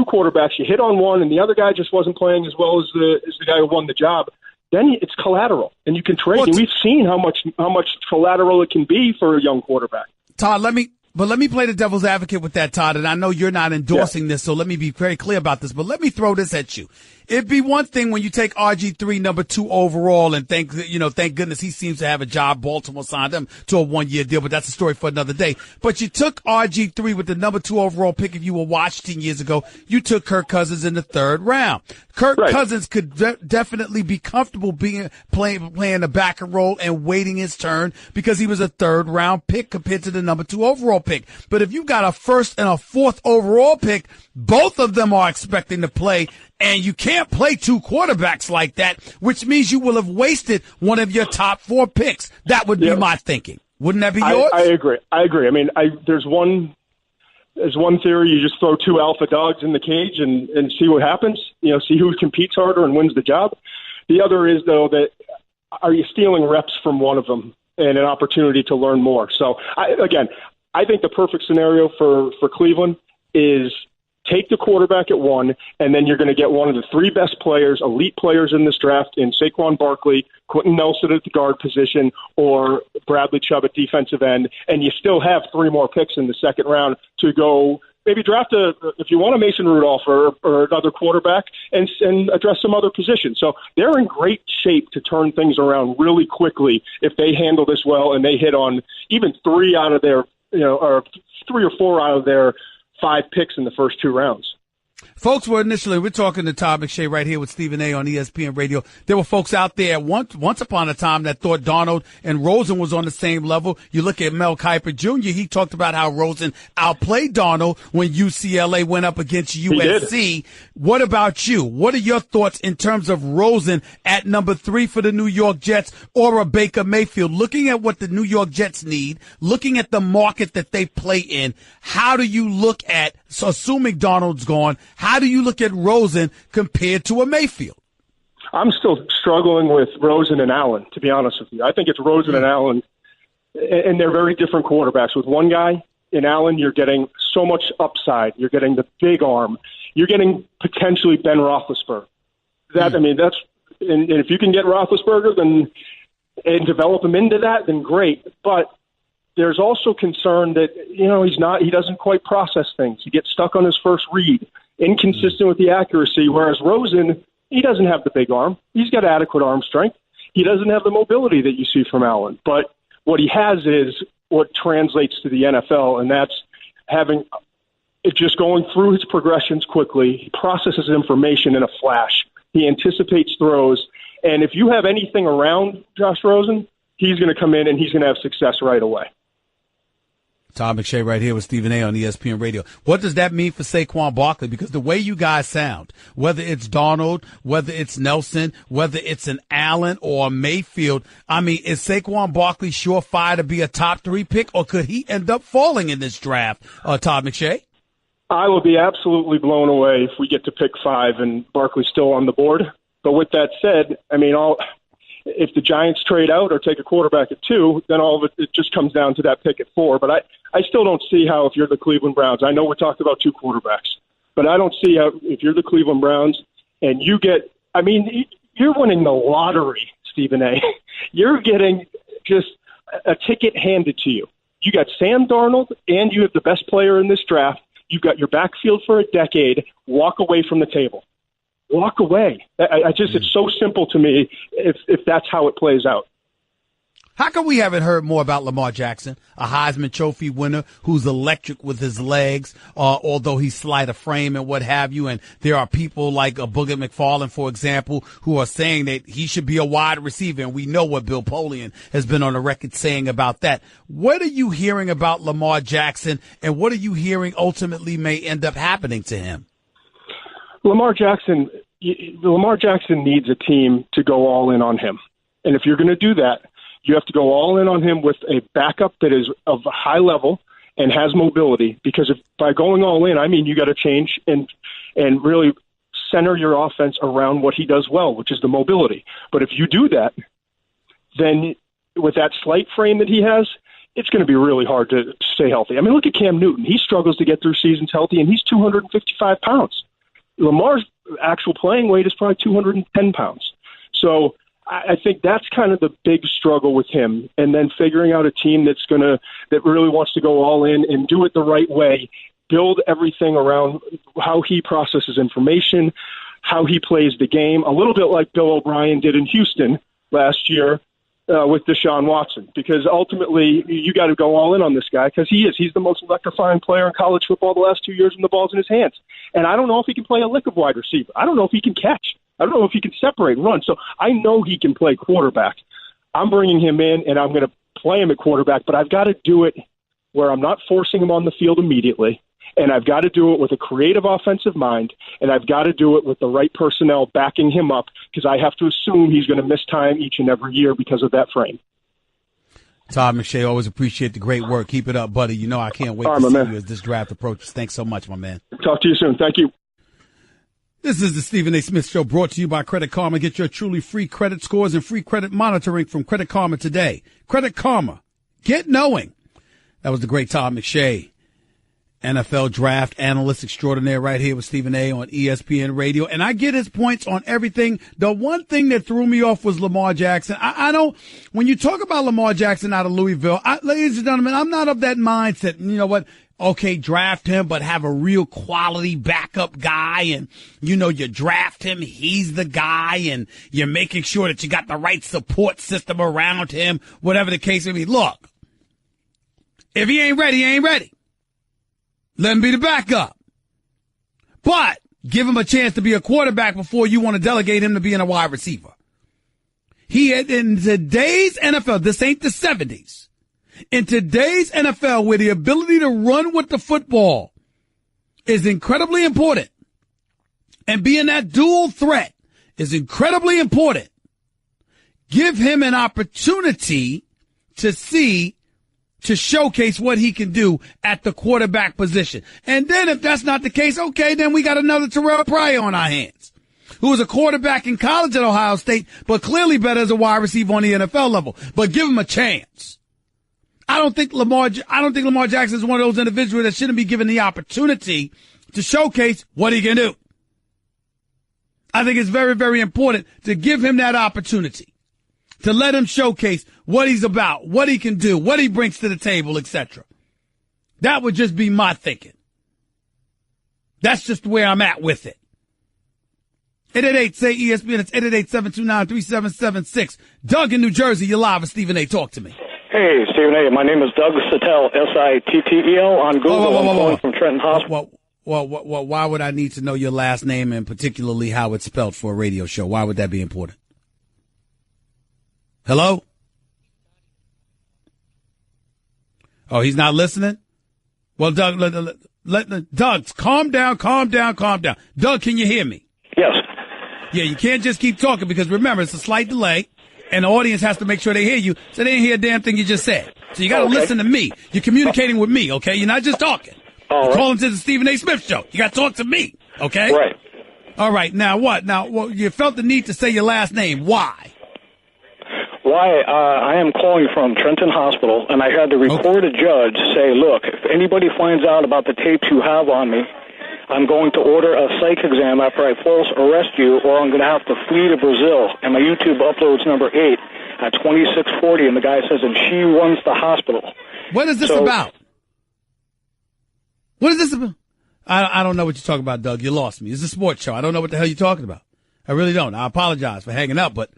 quarterbacks, you hit on one, and the other guy just wasn't playing as well as the guy who won the job, then it's collateral, and you can trade. And we've seen how much collateral it can be for a young quarterback. Todd, let me play the devil's advocate with that, Todd, and I know you're not endorsing this, so let me be very clear about this, but let me throw this at you. It'd be one thing when you take RG3 number 2 overall and thank goodness he seems to have a job. Baltimore signed him to a 1-year deal, but that's a story for another day. But you took RG3 with the number 2 overall pick. If you were Washington years ago, you took Kirk Cousins in the 3rd round. Kirk Cousins could definitely be comfortable playing the backer role and waiting his turn because he was a 3rd round pick compared to the number 2 overall pick. But if you've got a 1st and a 4th overall pick, both of them are expecting to play And you can't play two quarterbacks like that, which means you will have wasted one of your top 4 picks. That would be my thinking. Wouldn't that be yours? I agree. I mean, there's one theory. You just throw 2 alpha dogs in the cage and see what happens. See who competes harder and wins the job. The other is, though, that are you stealing reps from one of them and an opportunity to learn more? So, I think the perfect scenario for Cleveland is take the quarterback at 1, and then you're going to get one of the 3 best players, elite players in this draft in Saquon Barkley, Quentin Nelson at the guard position, or Bradley Chubb at defensive end, and you still have 3 more picks in the second round to go maybe draft if you want a Mason Rudolph or another quarterback and address some other positions. So they're in great shape to turn things around really quickly if they handle this well and they hit on even 3 out of their, or 3 or 4 out of their 5 picks in the first 2 rounds. Folks, we're talking to Todd McShay right here with Stephen A. on ESPN Radio. There were folks out there once upon a time that thought Darnold and Rosen was on the same level. You look at Mel Kiper Jr., he talked about how Rosen outplayed Darnold when UCLA went up against USC. What about you? What are your thoughts in terms of Rosen at number 3 for the New York Jets or a Baker Mayfield? Looking at what the New York Jets need, looking at the market that they play in, how do you look at, so assuming Darnold's gone, how do you look at Rosen compared to a Mayfield? I'm still struggling with Rosen and Allen, to be honest with you. I think it's Rosen and Allen, and they're very different quarterbacks. With one guy, in Allen, you're getting so much upside. You're getting the big arm. You're getting potentially Ben Roethlisberger. And if you can get Roethlisberger and develop him into that, then great. But there's also concern that, he doesn't quite process things. He gets stuck on his first read, inconsistent with the accuracy, whereas Rosen, he doesn't have the big arm. He's got adequate arm strength. He doesn't have the mobility that you see from Allen. But what he has is what translates to the NFL, and that's having it just going through his progressions quickly. He processes information in a flash. He anticipates throws. And if you have anything around Josh Rosen, he's going to come in and he's going to have success right away. Todd McShay right here with Stephen A. on ESPN Radio. What does that mean for Saquon Barkley? Because the way you guys sound, whether it's Darnold, whether it's Nelson, whether it's an Allen or a Mayfield, is Saquon Barkley surefire to be a top 3 pick, or could he end up falling in this draft, Todd McShay? I will be absolutely blown away if we get to pick 5 and Barkley's still on the board. But with that said, if the Giants trade out or take a quarterback at 2, then all of it just comes down to that pick at 4. But I still don't see how, if you're the Cleveland Browns, I know we're talking about 2 quarterbacks, but I don't see how, if you're the Cleveland Browns and you get, you're winning the lottery, Stephen A. You're getting just a ticket handed to you. You got Sam Darnold and you have the best player in this draft. You've got your backfield for a decade. Walk away from the table. Walk away. It's so simple to me if that's how it plays out. How come we haven't heard more about Lamar Jackson, a Heisman Trophy winner who's electric with his legs, although he's slight of frame and what have you? And there are people like Booger McFarland, for example, who are saying that he should be a wide receiver. And we know what Bill Polian has been on the record saying about that. What are you hearing about Lamar Jackson, and what are you hearing ultimately may end up happening to him? Lamar Jackson needs a team to go all in on him. And if you're going to do that, you have to go all in on him with a backup that is of a high level and has mobility. Because by going all in, you got to change and really center your offense around what he does well, which is the mobility. But if you do that, then with that slight frame that he has, it's going to be really hard to stay healthy. Look at Cam Newton. He struggles to get through seasons healthy, and he's 255 pounds. Lamar's actual playing weight is probably 210 pounds. So I think that's kind of the big struggle with him. And then figuring out a team that really wants to go all in and do it the right way, build everything around how he processes information, how he plays the game, a little bit like Bill O'Brien did in Houston last year with Deshaun Watson. Because ultimately, you got to go all in on this guy because he's the most electrifying player in college football the last 2 years when the ball's in his hands. And I don't know if he can play a lick of wide receiver. I don't know if he can catch. I don't know if he can separate and run. So I know he can play quarterback. I'm bringing him in, and I'm going to play him at quarterback, but I've got to do it where I'm not forcing him on the field immediately. And I've got to do it with a creative offensive mind, and I've got to do it with the right personnel backing him up, because I have to assume he's going to miss time each and every year because of that frame. Todd McShay, always appreciate the great work. Keep it up, buddy. You know I can't wait to see you as this draft approaches. Thanks so much, my man. Talk to you soon. Thank you. This is the Stephen A. Smith Show, brought to you by Credit Karma. Get your truly free credit scores and free credit monitoring from Credit Karma today. Credit Karma. Get knowing. That was the great Todd McShay, NFL draft analyst extraordinaire, right here with Stephen A. on ESPN Radio. And I get his points on everything. The one thing that threw me off was Lamar Jackson. I don't, when you talk about Lamar Jackson out of Louisville, ladies and gentlemen, I'm not of that mindset. You know what? Okay, draft him, but have a real quality backup guy. And, you know, you draft him, he's the guy, and you're making sure that you got the right support system around him, whatever the case may be. Look, if he ain't ready, he ain't ready. Let him be the backup. But give him a chance to be a quarterback before you want to delegate him to being a wide receiver. He had, in today's NFL, this ain't the 70s. In today's NFL, where the ability to run with the football is incredibly important, and being that dual threat is incredibly important, give him an opportunity to showcase what he can do at the quarterback position. And then if that's not the case, okay, then we got another Terrell Pryor on our hands, who was a quarterback in college at Ohio State, but clearly better as a wide receiver on the NFL level. But give him a chance. I don't think Lamar Jackson is one of those individuals that shouldn't be given the opportunity to showcase what he can do. I think it's very, very important to give him that opportunity, to let him showcase what he's about, what he can do, what he brings to the table, etc. That would just be my thinking. That's just where I'm at with it. 888-SAY-ESPN. It's 888-729-3776. Doug in New Jersey, you're live with Stephen A. Talk to me. Hey, Stephen A. My name is Doug Sittel, Sittel on Google. I'm calling from Trenton Hospital. Why would I need to know your last name and particularly how it's spelled for a radio show? Why would that be important? Hello? Oh, he's not listening? Well, Doug, Doug, calm down. Doug, can you hear me? Yes. Yeah, you can't just keep talking because remember, it's a slight delay. And the audience has to make sure they hear you, so they didn't hear a damn thing you just said. So you got to listen to me. You're communicating with me, okay? You're not just talking. You're calling to the Stephen A. Smith Show. You got to talk to me, okay? Right. All right. Now what? Well, you felt the need to say your last name. Why? I am calling from Trenton Hospital, and I had the recorded judge say, look, if anybody finds out about the tapes you have on me, I'm going to order a psych exam after I false arrest you, or I'm going to have to flee to Brazil. And my YouTube uploads number 8 at 2640, and the guy says, and she runs the hospital. What is this about? What is this about? I don't know what you're talking about, Doug. You lost me. It's a sports show. I don't know what the hell you're talking about. I really don't. I apologize for hanging up, but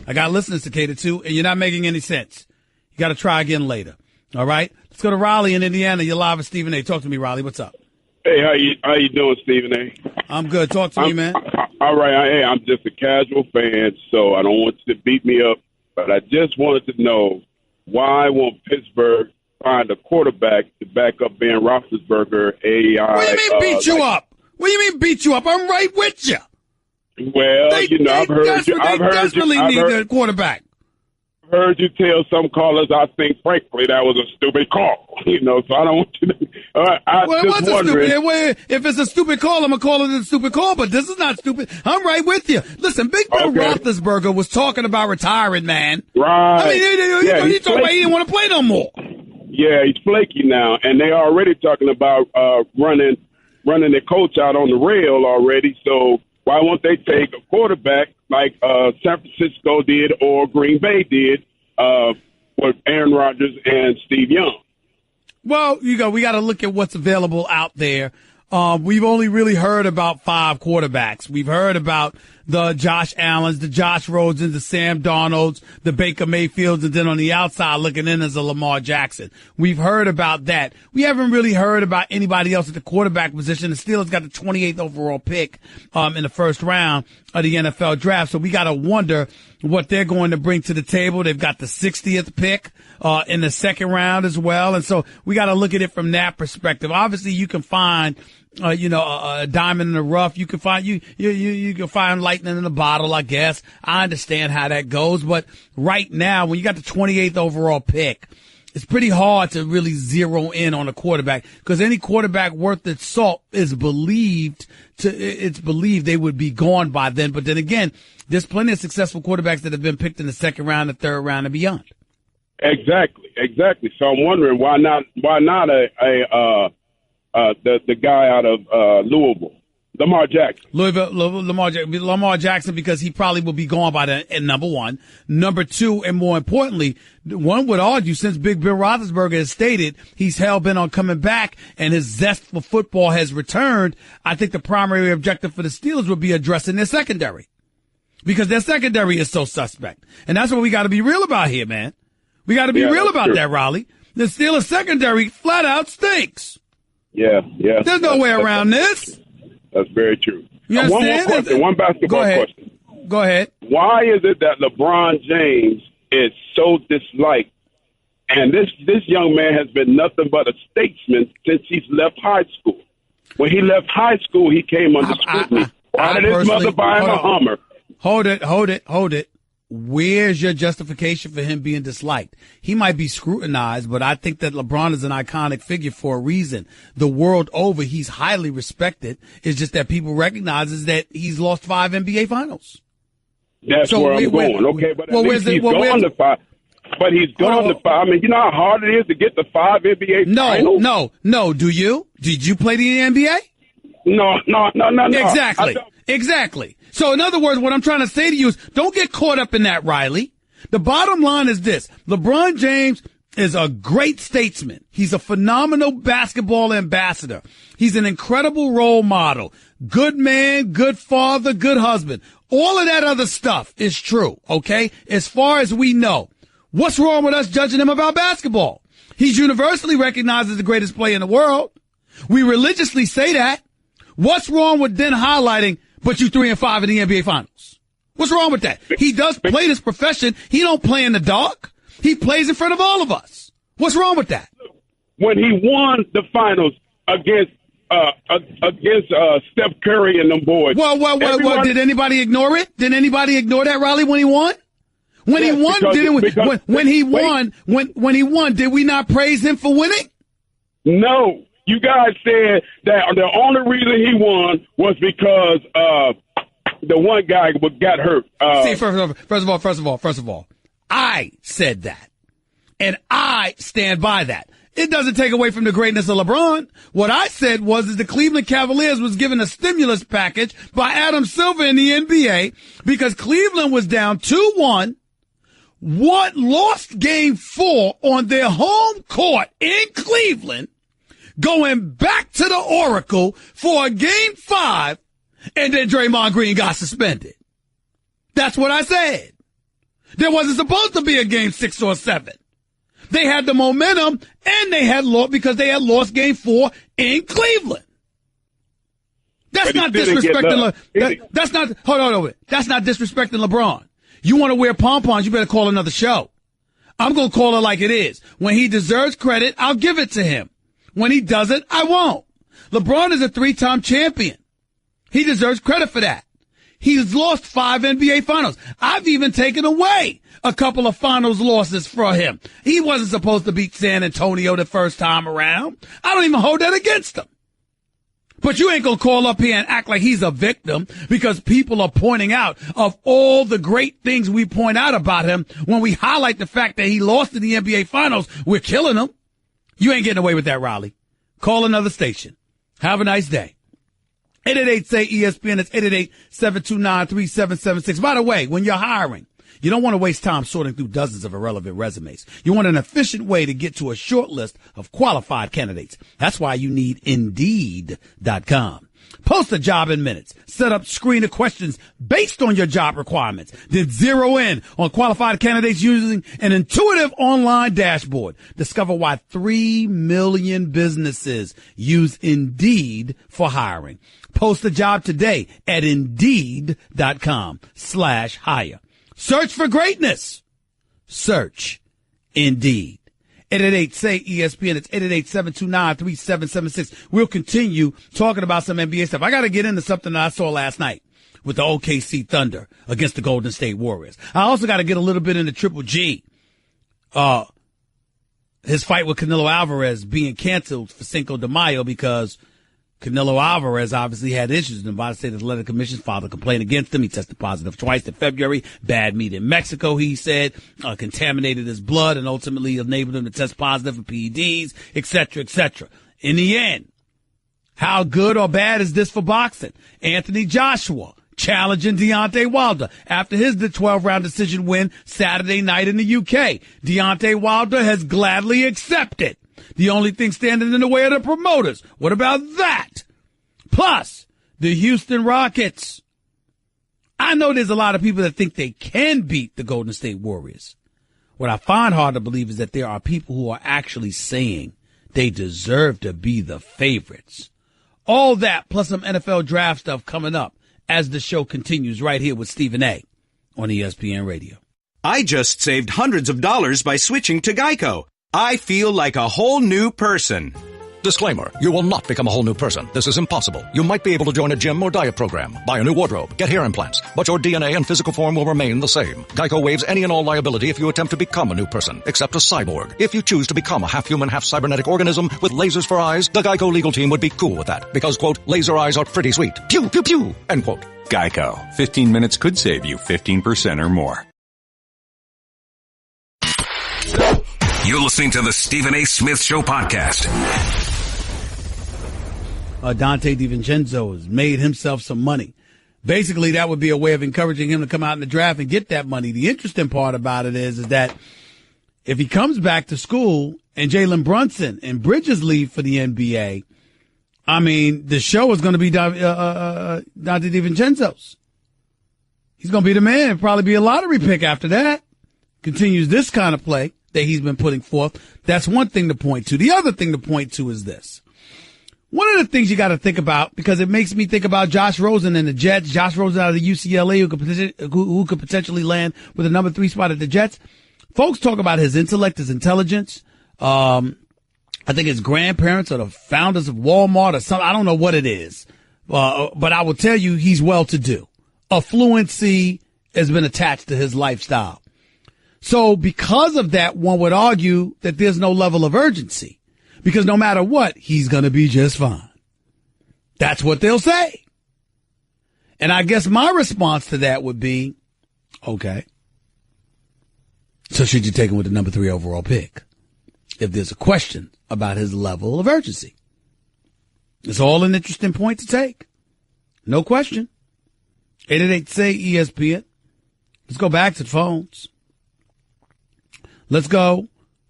I got listeners to cater to, and you're not making any sense. You got to try again later. All right? Let's go to Raleigh in Indiana. You're live with Stephen A. Talk to me, Raleigh. What's up? Hey, how you doing, Stephen A? I'm good. Talk to me, man. All right. Hey, I'm just a casual fan, so I don't want you to beat me up. But I just wanted to know, why won't Pittsburgh find a quarterback to back up Ben Roethlisberger? What do you mean beat you up? What do you mean beat you up? I'm right with you. Well, I've heard you. They desperately need a quarterback. Heard you tell some callers, I think, frankly, that was a stupid call. So I don't want you to. If it's a stupid call, I'm going to call it a stupid call, but this is not stupid. I'm right with you. Listen, Big Ben Roethlisberger was talking about retiring, man. Right. I mean, he talking about he didn't want to play no more. Yeah, he's flaky now, and they are already talking about running the coach out on the rail already, so why won't they take a quarterback like San Francisco did or Green Bay did with Aaron Rodgers and Steve Young? Well, we got to look at what's available out there. we've only really heard about 5 quarterbacks. We've heard about the Josh Allens, the Josh Rosens, the Sam Darnolds, the Baker Mayfields, and then on the outside looking in as a Lamar Jackson. We've heard about that. We haven't really heard about anybody else at the quarterback position. The Steelers got the 28th overall pick in the first round of the NFL draft, so we got to wonder what they're going to bring to the table. They've got the 60th pick in the second round as well, and so we got to look at it from that perspective. Obviously, you can find a diamond in the rough. You can find you can find lightning in the bottle, I guess. I understand how that goes, but right now, when you got the 28th overall pick, it's pretty hard to really zero in on a quarterback because any quarterback worth its salt it's believed they would be gone by then. But then again, there's plenty of successful quarterbacks that have been picked in the second round, the third round, and beyond. Exactly. So I'm wondering why not the guy out of Louisville, Lamar Jackson. Lamar Jackson, because he probably will be gone by at number one. Number two, and more importantly, one would argue since Big Ben Roethlisberger has stated he's hell-bent on coming back and his zest for football has returned, I think the primary objective for the Steelers would be addressing their secondary. Because their secondary is so suspect. And that's what we got to be real about here, man. We got to be real about that, Raleigh. The Steelers secondary flat out stinks. Yeah. There's no way around this. That's very true. You One more question, one basketball question. Go ahead. Why is it that LeBron James is so disliked? And this young man has been nothing but a statesman since he's left high school. When he left high school, he came under scrutiny. Why did his mother buy him a Hummer? Hold it. Where's your justification for him being disliked? He might be scrutinized, but I think that LeBron is an iconic figure for a reason. The world over, he's highly respected. It's just that people recognize that he's lost 5 NBA finals. That's where I'm going. Okay, but at least he's gone to 5. But he's gone to 5. I mean, you know how hard it is to get to 5 NBA finals? No. Do you? Did you play the NBA? No. Exactly. So in other words, what I'm trying to say to you is don't get caught up in that, Riley. The bottom line is this. LeBron James is a great statesman. He's a phenomenal basketball ambassador. He's an incredible role model. Good man, good father, good husband. All of that other stuff is true, okay? As far as we know. What's wrong with us judging him about basketball? He's universally recognized as the greatest player in the world. We religiously say that. What's wrong with then highlighting, but you 3-5 in the NBA Finals? What's wrong with that? He does play this profession. He don't play in the dark. He plays in front of all of us. What's wrong with that? When he won the finals against Steph Curry and them boys. Well, did anybody ignore it? Did anybody ignore that, Riley, when he won? When he won, did we not praise him for winning? No. You guys said that the only reason he won was because the one guy got hurt. See, first of all, I said that, and I stand by that. It doesn't take away from the greatness of LeBron. What I said was the Cleveland Cavaliers was given a stimulus package by Adam Silver in the NBA because Cleveland was down 2-1. Lost game 4 on their home court in Cleveland, going back to the Oracle for a game 5, and then Draymond Green got suspended. That's what I said. There wasn't supposed to be a game 6 or 7. They had the momentum, and they had lost because they had lost game 4 in Cleveland. That's not disrespecting. Hold on. That's not disrespecting LeBron. You want to wear pom-poms, you better call another show. I'm going to call it like it is. When he deserves credit, I'll give it to him. When he doesn't, I won't. LeBron is a 3-time champion. He deserves credit for that. He's lost 5 NBA finals. I've even taken away a couple of finals losses for him. He wasn't supposed to beat San Antonio the first time around. I don't even hold that against him. But you ain't going to call up here and act like he's a victim because people are pointing out of all the great things we point out about him. When we highlight the fact that he lost in the NBA finals, we're killing him. You ain't getting away with that, Raleigh. Call another station. Have a nice day. 888-SAY-ESPN. It's 888-729-3776. By the way, when you're hiring, You don't want to waste time sorting through dozens of irrelevant resumes. You want an efficient way to get to a short list of qualified candidates. That's why you need Indeed.com. Post a job in minutes. Set up screener questions based on your job requirements. Then zero in on qualified candidates using an intuitive online dashboard. Discover why 3 million businesses use Indeed for hiring. Post a job today at Indeed.com/hire. Search for greatness. Search Indeed. 888-SAY-ESPN. It's 888-729-3776. We'll continue talking about some NBA stuff. I got to get into something that I saw last night with the OKC Thunder against the Golden State Warriors. I also got to get a little bit into Triple G. His fight with Canelo Alvarez being canceled for Cinco de Mayo because Canelo Alvarez obviously had issues. The Nevada State Athletic Commission filed a complaint against him. He tested positive twice in February. Bad meat in Mexico, he said, contaminated his blood and ultimately enabled him to test positive for PEDs, et cetera, et cetera. In the end, how good or bad is this for boxing? Anthony Joshua challenging Deontay Wilder after his 12-round decision win Saturday night in the UK. Deontay Wilder has gladly accepted. The only thing standing in the way of the promoters. What about that? Plus, the Houston Rockets. I know there's a lot of people that think they can beat the Golden State Warriors. What I find hard to believe is that there are people who are actually saying they deserve to be the favorites. All that plus some NFL draft stuff coming up as the show continues right here with Stephen A. on ESPN Radio. I just saved hundreds of dollars by switching to Geico. I feel like a whole new person. Disclaimer, you will not become a whole new person. This is impossible. You might be able to join a gym or diet program, buy a new wardrobe, get hair implants, but your DNA and physical form will remain the same. Geico waives any and all liability if you attempt to become a new person, except a cyborg. If you choose to become a half-human, half-cybernetic organism with lasers for eyes, the Geico legal team would be cool with that, because, quote, laser eyes are pretty sweet. Pew, pew, pew, end quote. Geico. 15 minutes could save you 15% or more. You're listening to the Stephen A. Smith Show podcast. Dante DiVincenzo has made himself some money. Basically, that would be a way of encouraging him to come out in the draft and get that money. The interesting part about it is that if he comes back to school and Jalen Brunson and Bridges leave for the NBA, I mean, the show is going to be Dante DiVincenzo's. He's going to be the man. Probably be a lottery pick after that. Continues this kind of play that he's been putting forth. That's one thing to point to. The other thing to point to is this. One of the things you got to think about, because it makes me think about Josh Rosen and the Jets. Josh Rosen out of the UCLA who could potentially land with a number 3 spot at the Jets. Folks talk about his intellect, his intelligence. I think his grandparents are the founders of Walmart or something. I don't know what it is. But I will tell you he's well-to-do. Affluency has been attached to his lifestyle. So because of that, one would argue that there's no level of urgency. Because no matter what, he's going to be just fine. That's what they'll say. And I guess my response to that would be, okay, so should you take him with the number 3 overall pick? If there's a question about his level of urgency. It's all an interesting point to take. No question. 888-SAY-ESPN. Let's go back to the phones. Let's go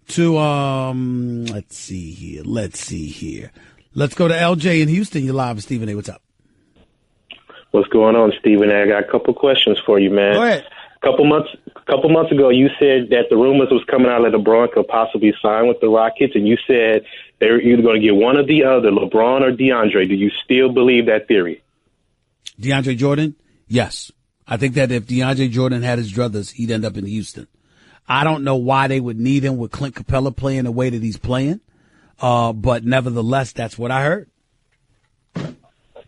to, let's see here. Let's go to LJ in Houston. You're live with Stephen A. What's up? What's going on, Stephen A? I got a couple questions for you, man. Go ahead. Couple months ago, you said that the rumors was coming out that LeBron could possibly sign with the Rockets, and you said they were either going to get one or the other, LeBron or DeAndre. Do you still believe that theory? DeAndre Jordan? Yes. I think that if DeAndre Jordan had his druthers, he'd end up in Houston. I don't know why they would need him with Clint Capella playing the way that he's playing, but nevertheless, that's what I heard.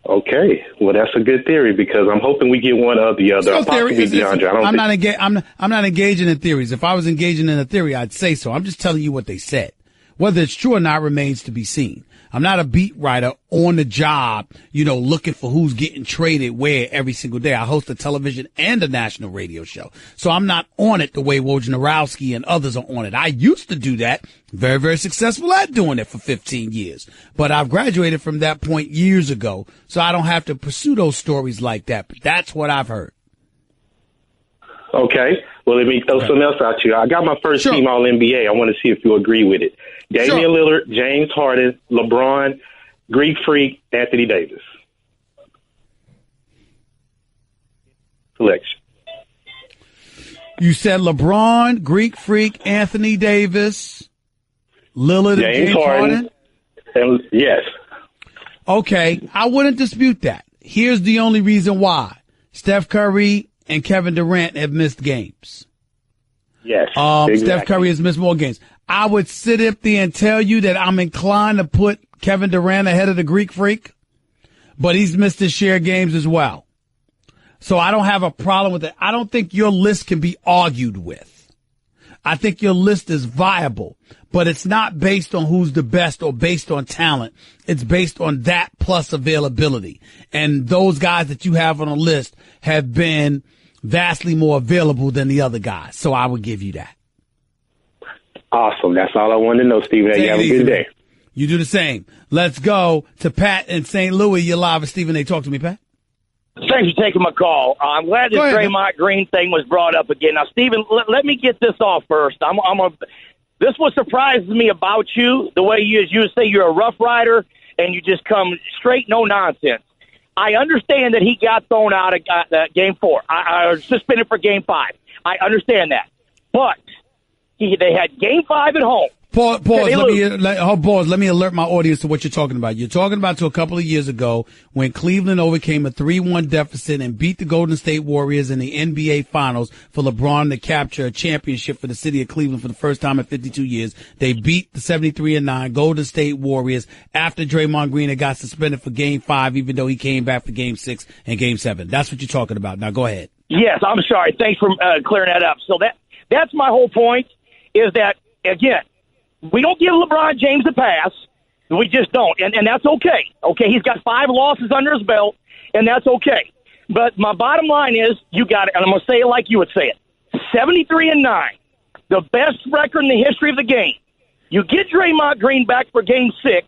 Okay, well, that's a good theory because I'm hoping we get one or the other. No theory. I'm not engaging in theories. If I was engaging in a theory, I'd say so. I'm just telling you what they said. Whether it's true or not remains to be seen. I'm not a beat writer on the job, looking for who's getting traded where every single day. I host a television and a national radio show. So I'm not on it the way Wojnarowski and others are on it. I used to do that. Very, very successful at doing it for 15 years. But I've graduated from that point years ago. So I don't have to pursue those stories like that. But that's what I've heard. Okay. Well, let me throw something else out to you. I got my first team All-NBA. I want to see if you agree with it. Damian Lillard, James Harden, LeBron, Greek Freak, Anthony Davis. Selection. You said LeBron, Greek Freak, Anthony Davis, Lillard, James Harden? And yes. Okay, I wouldn't dispute that. Here's the only reason why. Steph Curry and Kevin Durant have missed games. Yes, exactly. Steph Curry has missed more games. I would sit up there and tell you that I'm inclined to put Kevin Durant ahead of the Greek Freak, but he's missed his share of games as well. So I don't have a problem with it. I don't think your list can be argued with. I think your list is viable, but it's not based on who's the best or based on talent. It's based on that plus availability. And those guys that you have on a list have been vastly more available than the other guys. So I would give you that. Awesome. That's all I wanted to know, Stephen A. You have a good day. You do the same. Let's go to Pat in St. Louis. You're live with Stephen A. Talk to me, Pat. Thanks for taking my call. I'm glad this Draymond Green thing was brought up again. Now, Stephen, let me get this off first. This what surprises me about you, the way you say you're a Rough Rider and you just come straight, no nonsense. I understand that he got thrown out of Game 4. I was suspended for Game 5. I understand that. But they had Game 5 at home. Pause. Let me alert my audience to what you're talking about. You're talking about to a couple of years ago when Cleveland overcame a 3-1 deficit and beat the Golden State Warriors in the NBA Finals for LeBron to capture a championship for the city of Cleveland for the first time in 52 years. They beat the 73-9 Golden State Warriors after Draymond Green had got suspended for Game 5, even though he came back for Game 6 and Game 7. That's what you're talking about. Now go ahead. Yes, I'm sorry. Thanks for clearing that up. So that's my whole point is that, again, we don't give LeBron James a pass. We just don't. And that's okay. Okay, he's got 5 losses under his belt, and that's okay. But my bottom line is, you got it, and I'm going to say it like you would say it. 73-9, the best record in the history of the game. You get Draymond Green back for Game 6,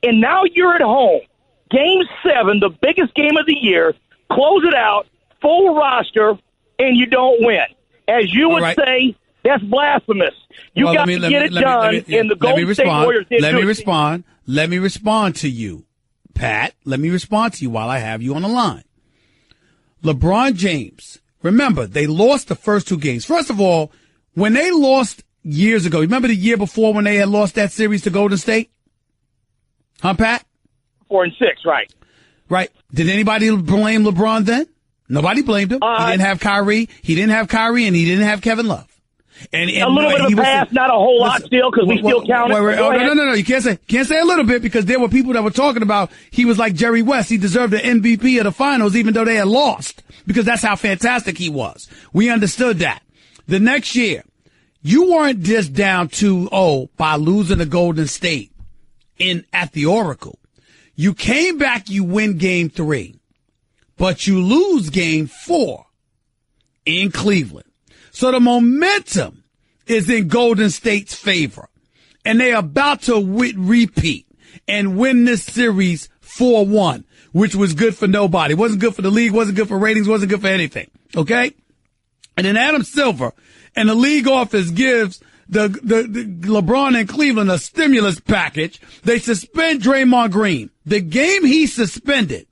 and now you're at home. Game 7, the biggest game of the year, close it out, full roster, and you don't win. As you would say, that's blasphemous. You got to get it done, and the Golden State Warriors didn't do it. Let me respond to you, Pat. Let me respond to you while I have you on the line. LeBron James, remember, they lost the first 2 games. First of all, when they lost years ago, remember the year before when they had lost that series to Golden State? Huh, Pat? 4 and 6, right. Right. Did anybody blame LeBron then? Nobody blamed him. He didn't have Kyrie. He didn't have Kyrie, and he didn't have Kevin Love. And a little bit of a pass, not a whole lot still, because we still count it. No. You can't say a little bit, because there were people that were talking about he was like Jerry West. He deserved the MVP of the finals, even though they had lost, because that's how fantastic he was. We understood that. The next year, you weren't just down 2-0 by losing to Golden State at the Oracle. You came back, you win Game 3, but you lose Game 4 in Cleveland. So the momentum is in Golden State's favor, and they're about to repeat and win this series 4-1, which was good for nobody. Wasn't good for the league, wasn't good for ratings, wasn't good for anything. Okay? And then Adam Silver and the league office gives the LeBron in Cleveland a stimulus package. They suspend Draymond Green. The game he suspended,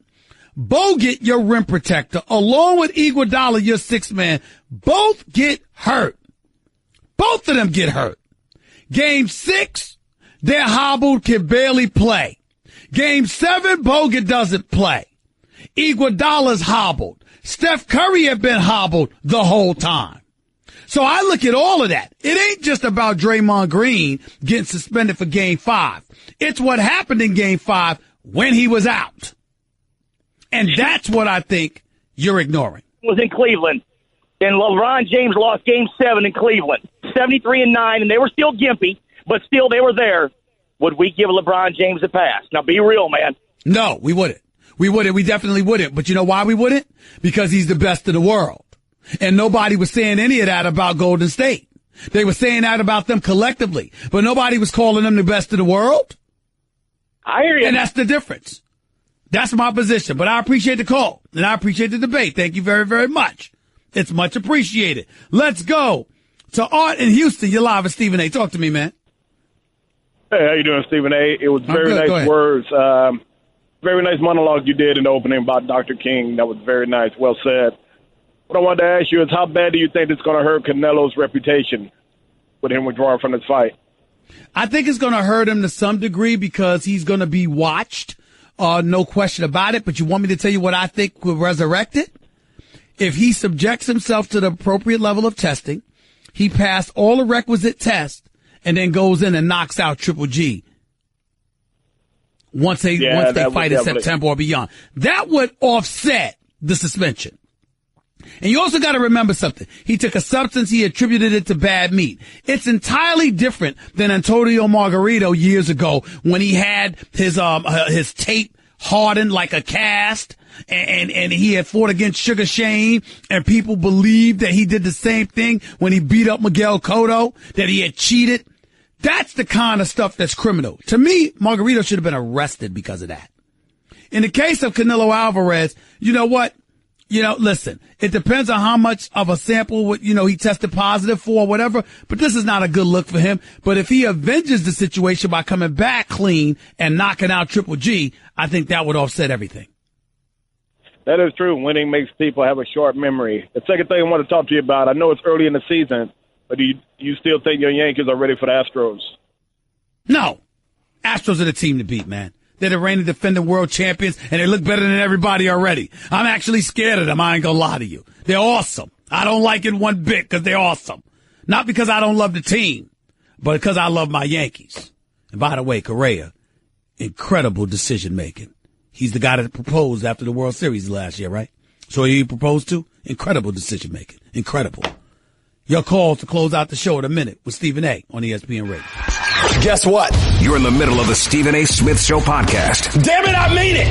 Bogut, your rim protector, along with Iguodala, your 6th man, both get hurt. Both of them get hurt. Game 6, they're hobbled, can barely play. Game 7, Bogut doesn't play. Iguodala's hobbled. Steph Curry had been hobbled the whole time. So I look at all of that. It ain't just about Draymond Green getting suspended for Game 5. It's what happened in Game 5 when he was out. And that's what I think you're ignoring. Was in Cleveland, and LeBron James lost Game 7 in Cleveland, 73-9, and they were still gimpy, but still they were there. Would we give LeBron James a pass? Now, be real, man. No, we wouldn't. We definitely wouldn't. But you know why we wouldn't? Because he's the best in the world. And nobody was saying any of that about Golden State. They were saying that about them collectively, but nobody was calling them the best in the world. I hear you. And that's the difference. That's my position, but I appreciate the call, and I appreciate the debate. Thank you very, very much. It's much appreciated. Let's go to Art in Houston. You're live with Stephen A. Talk to me, man. Hey, how you doing, Stephen A? It was very nice words. Very nice monologue you did in the opening about Dr. King. That was very nice. Well said. What I wanted to ask you is, how bad do you think it's going to hurt Canelo's reputation with him withdrawing from this fight? I think it's going to hurt him to some degree because he's going to be watched. No question about it. But you want me to tell you what I think will resurrect it? If he subjects himself to the appropriate level of testing, he passed all the requisite tests, and then goes in and knocks out Triple G once they fight in September or beyond. That would offset the suspension. And you also got to remember something. He took a substance, he attributed it to bad meat. It's entirely different than Antonio Margarito years ago when he had his tape hardened like a cast and he had fought against Sugar Shane, and people believed that he did the same thing when he beat up Miguel Cotto, that he had cheated. That's the kind of stuff that's criminal. To me, Margarito should have been arrested because of that. In the case of Canelo Alvarez, you know what? Listen, it depends on how much of a sample, he tested positive for or whatever, but this is not a good look for him. But if he avenges the situation by coming back clean and knocking out Triple G, I think that would offset everything. That is true. Winning makes people have a short memory. The second thing I want to talk to you about, I know it's early in the season, but do you still think your Yankees are ready for the Astros? No. Astros are the team to beat, man. They're the reigning defending world champions, and they look better than everybody already. I'm actually scared of them. I ain't gonna lie to you. They're awesome. I don't like it one bit because they're awesome. Not because I don't love the team, but because I love my Yankees. And by the way, Correa, incredible decision making. He's the guy that proposed after the World Series last year, right? So he proposed to? Incredible decision making. Incredible. Your call to close out the show in a minute with Stephen A. on ESPN Radio. Guess what? You're in the middle of the Stephen A. Smith Show podcast. Damn it, I mean it.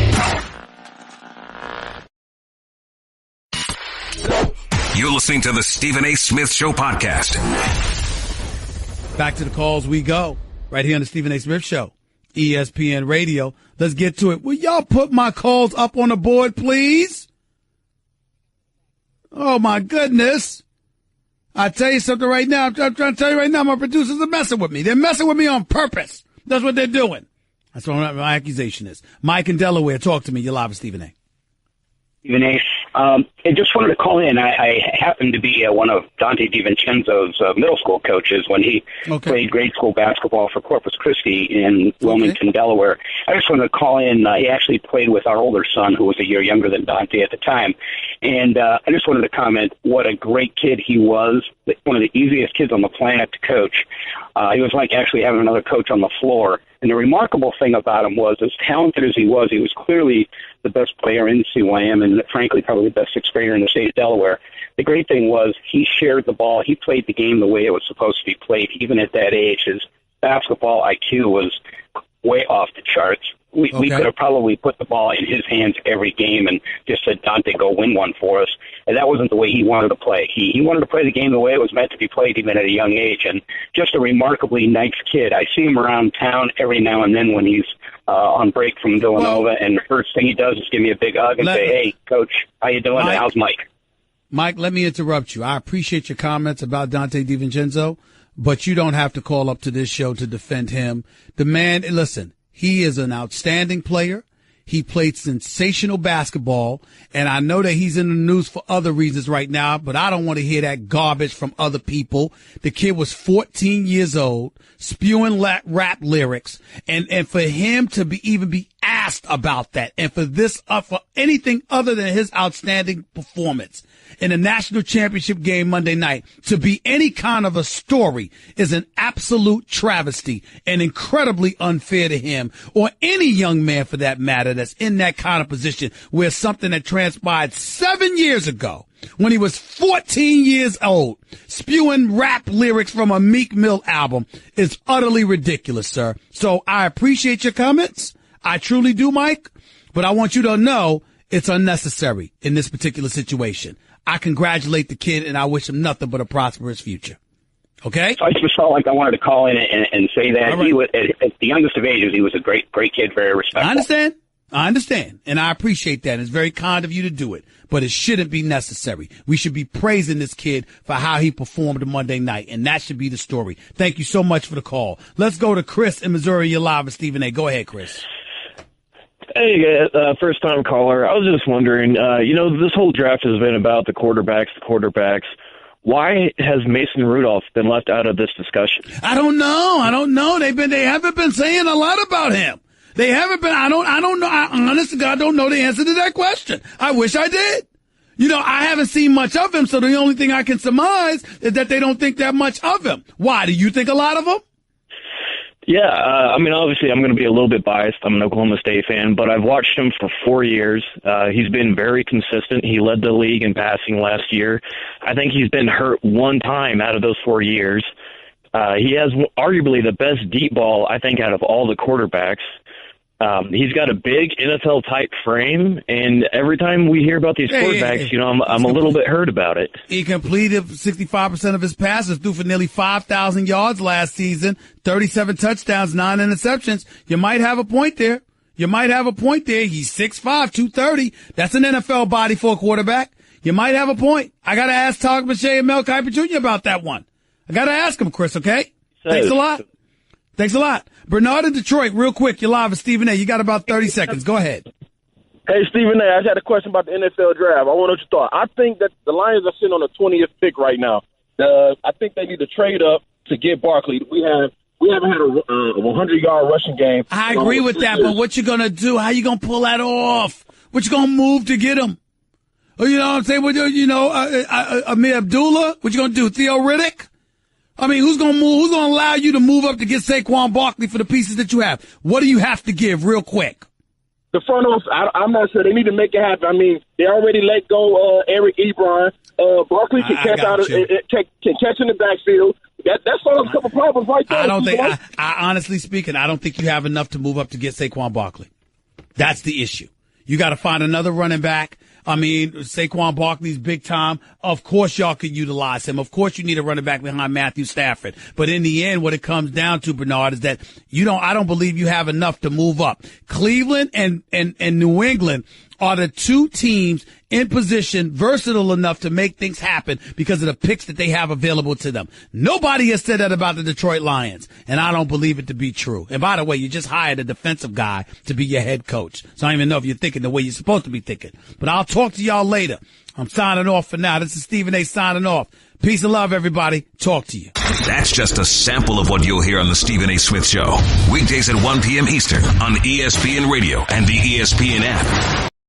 You're listening to the Stephen A. Smith Show podcast. Back to the calls we go. Right here on the Stephen A. Smith Show. ESPN Radio. Let's get to it. Will y'all put my calls up on the board, please? Oh, my goodness. I tell you something right now. I'm trying to tell you right now, my producers are messing with me. They're messing with me on purpose. That's what they're doing. That's what my accusation is. Mike in Delaware, talk to me. You're live with Stephen A. Stephen A. I just wanted to call in. I happened to be one of Dante DiVincenzo's middle school coaches when he played grade school basketball for Corpus Christi in Wilmington, Delaware. I just wanted to call in. He actually played with our older son, who was a year younger than Dante at the time. And I just wanted to comment what a great kid he was, one of the easiest kids on the planet to coach. He was like actually having another coach on the floor. And the remarkable thing about him was, as talented as he was clearly the best player in CYM and, frankly, probably the best sixth grader in the state of Delaware. The great thing was he shared the ball. He played the game the way it was supposed to be played, even at that age. His basketball IQ was way off the charts. We could have probably put the ball in his hands every game and just said, Dante, go win one for us. And that wasn't the way he wanted to play. He wanted to play the game the way it was meant to be played, even at a young age. And just a remarkably nice kid. I see him around town every now and then when he's on break from Villanova, and the first thing he does is give me a big hug and say, hey, Coach, how you doing? And how's Mike? Mike, let me interrupt you. I appreciate your comments about Dante DiVincenzo, but you don't have to call up to this show to defend him. The man, listen, he is an outstanding player. He played sensational basketball, and I know that he's in the news for other reasons right now, but I don't want to hear that garbage from other people. The kid was 14 years old, spewing rap lyrics, and for him to even be asked about that, and for this, for anything other than his outstanding performance in a national championship game Monday night to be any kind of a story is an absolute travesty and incredibly unfair to him or any young man for that matter that's in that kind of position where something that transpired 7 years ago when he was 14 years old spewing rap lyrics from a Meek Mill album is utterly ridiculous, sir. So I appreciate your comments. I truly do, Mike, but I want you to know it's unnecessary in this particular situation. I congratulate the kid, and I wish him nothing but a prosperous future. Okay? So I just felt like I wanted to call in and say that he was, at the youngest of ages, he was a great kid, very respectful. I understand. I understand, and I appreciate that. It's very kind of you to do it, but it shouldn't be necessary. We should be praising this kid for how he performed Monday night, and that should be the story. Thank you so much for the call. Let's go to Chris in Missouri. You're live with Stephen A. Go ahead, Chris. Hey, first-time caller. I was just wondering, this whole draft has been about the quarterbacks. Why has Mason Rudolph been left out of this discussion? I don't know. They haven't been saying a lot about him. They haven't been. I don't know. I honestly, God, don't know the answer to that question. I wish I did. I haven't seen much of him, so the only thing I can surmise is that they don't think that much of him. Why? Do you think a lot of him? Yeah, obviously I'm going to be a little bit biased. I'm an Oklahoma State fan, but I've watched him for 4 years. He's been very consistent. He led the league in passing last year. I think he's been hurt one time out of those 4 years. He has arguably the best deep ball, I think, out of all the quarterbacks. He's got a big NFL-type frame, and every time we hear about these quarterbacks, I'm a little bit hurt about it. He completed 65% of his passes, threw for nearly 5,000 yards last season, 37 touchdowns, 9 interceptions. You might have a point there. He's 6'5", 230. That's an NFL body for a quarterback. You might have a point. I got to ask Todd McShay and Mel Kiper Jr. about that one. I got to ask him, Chris, okay? Thanks a lot. Bernard in Detroit, real quick. You're live with Stephen A. You got about 30 seconds. Go ahead. Hey, Stephen A., I just had a question about the NFL draft. I want to know what you thought. I think that the Lions are sitting on the 20th pick right now. I think they need to trade up to get Barkley. We haven't had a 100-yard rushing game. I agree with that, but what you going to do? How you going to pull that off? What you going to move to get him? You know what I'm saying? Amir Abdullah? What you going to do? Theo Riddick? I mean, who's going to move? Who's going to allow you to move up to get Saquon Barkley for the pieces that you have? What do you have to give real quick? The front office, I'm not sure. They need to make it happen. I mean, they already let go Eric Ebron. Barkley can catch in the backfield. That solves a couple problems right there. I honestly speaking, I don't think you have enough to move up to get Saquon Barkley. That's the issue. You got to find another running back. I mean, Saquon Barkley's big time. Of course y'all could utilize him. Of course you need a running back behind Matthew Stafford. But in the end, what it comes down to, Bernard, is that I don't believe you have enough to move up. Cleveland and New England are the two teams in position, versatile enough to make things happen because of the picks that they have available to them. Nobody has said that about the Detroit Lions, and I don't believe it to be true. And by the way, you just hired a defensive guy to be your head coach. So I don't even know if you're thinking the way you're supposed to be thinking. But I'll talk to y'all later. I'm signing off for now. This is Stephen A. signing off. Peace and love, everybody. Talk to you. That's just a sample of what you'll hear on the Stephen A. Smith Show. Weekdays at 1 p.m. Eastern on ESPN Radio and the ESPN app.